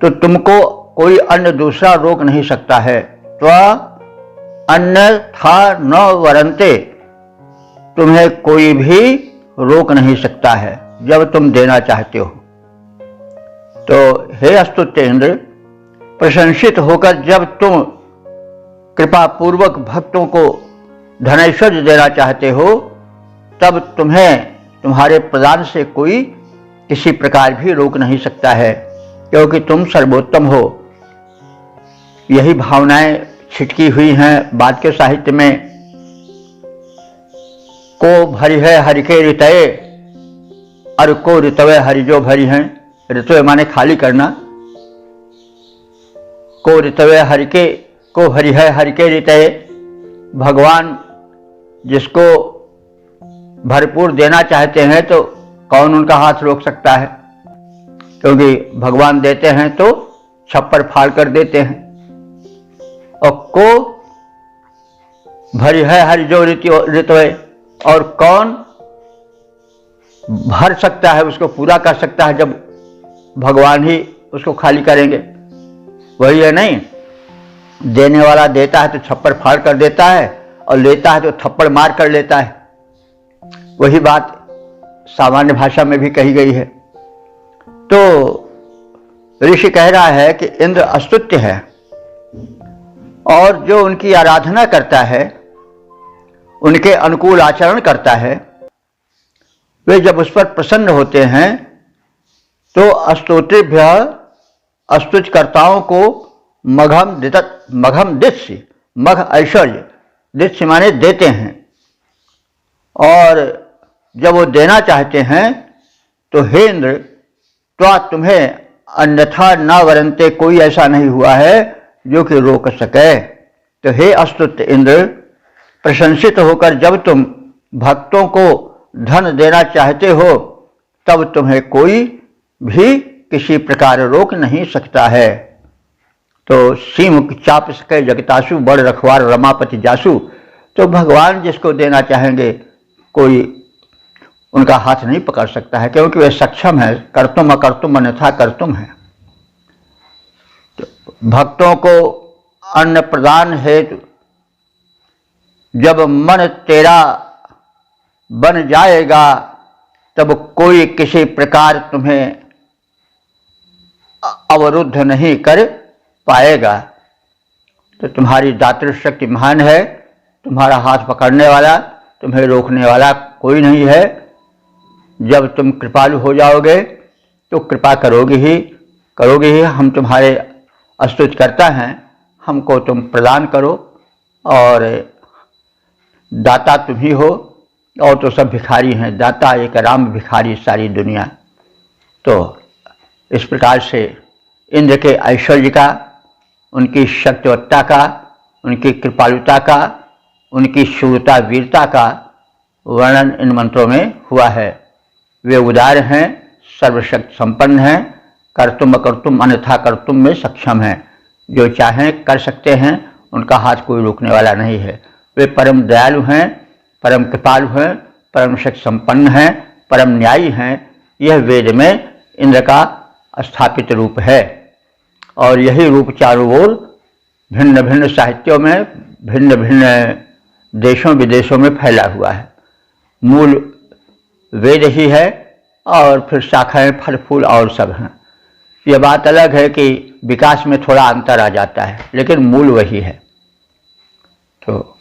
तो तुमको कोई अन्य दूसरा रोक नहीं सकता है। तो अन्यथा न वरंते, तुम्हें कोई भी रोक नहीं सकता है जब तुम देना चाहते हो। तो हे अस्तुत्य इंद्र, प्रशंसित होकर जब तुम कृपा पूर्वक भक्तों को धनैश्वर्य देना चाहते हो, तब तुम्हें तुम्हारे प्रदान से कोई किसी प्रकार भी रोक नहीं सकता है, क्योंकि तुम सर्वोत्तम हो। यही भावनाएं छिटकी हुई हैं बाद के साहित्य में। को भरी है हरि के ऋतये, और को ऋतवे हरि जो भरी हैं। ऋतवे माने खाली करना। को ऋतवे हरि के, को भरी है हरि के ऋतये, भगवान जिसको भरपूर देना चाहते हैं तो कौन उनका हाथ रोक सकता है, क्योंकि भगवान देते हैं तो छप्पर फाड़ कर देते हैं। और को भरी है हरि जो ऋतवे, और कौन भर सकता है, उसको पूरा कर सकता है जब भगवान ही उसको खाली करेंगे। वही है नहीं, देने वाला देता है तो छप्पर फाड़ कर देता है, और लेता है तो थप्पड़ मार कर लेता है। वही बात सामान्य भाषा में भी कही गई है। तो ऋषि कह रहा है कि इंद्र अस्तुत्य है, और जो उनकी आराधना करता है, उनके अनुकूल आचरण करता है, वे जब उस पर प्रसन्न होते हैं तो अस्तोत्रेभ्य अस्तुतकर्ताओं को मघम दित्सि, मघ ऐश्वर्य, दित्सि माने देते हैं। और जब वो देना चाहते हैं तो हे इंद्र, त्वा तुम्हें अन्यथा न वरंते, कोई ऐसा नहीं हुआ है जो कि रोक सके। तो हे अस्तुत इंद्र, प्रशंसित होकर जब तुम भक्तों को धन देना चाहते हो, तब तुम्हें कोई भी किसी प्रकार रोक नहीं सकता है। तो सीमुख चाप सके जगतासु, बड़ रखवार रमापति जासु। तो भगवान जिसको देना चाहेंगे कोई उनका हाथ नहीं पकड़ सकता है, क्योंकि वे सक्षम है। कर्तुम अकर्तुम अन्यथा कर्तुम है। तो भक्तों को अन्न प्रदान हेतु जब मन तेरा बन जाएगा, तब कोई किसी प्रकार तुम्हें अवरुद्ध नहीं कर पाएगा। तो तुम्हारी दातृ शक्ति महान है, तुम्हारा हाथ पकड़ने वाला, तुम्हें रोकने वाला कोई नहीं है। जब तुम कृपालु हो जाओगे तो कृपा करोगे ही। हम तुम्हारे अस्तुत करता हैं, हमको तुम प्रदान करो, और दाता तुम ही हो, और तो सब भिखारी हैं। दाता एक राम, भिखारी सारी दुनिया। तो इस प्रकार से इंद्र के ऐश्वर्य का, उनकी शक्तिवत्ता का, उनकी कृपालुता का, उनकी शूरता वीरता का वर्णन इन मंत्रों में हुआ है। वे उदार हैं, सर्वशक्ति संपन्न हैं, कर्तुम अकर्तुम अन्यथा कर्तुम में सक्षम हैं। जो चाहें कर सकते हैं, उनका हाथ कोई रोकने वाला नहीं है। वे परम दयालु हैं, परम कृपालु हैं, परम शक्ति संपन्न हैं, परम न्यायी हैं। यह वेद में इंद्र का स्थापित रूप है, और यही रूप चारों ओर भिन्न भिन्न साहित्यों में, भिन्न भिन्न देशों विदेशों में फैला हुआ है। मूल वेद ही है, और फिर शाखाएं, फल फूल और सब हैं। यह बात अलग है कि विकास में थोड़ा अंतर आ जाता है, लेकिन मूल वही है। तो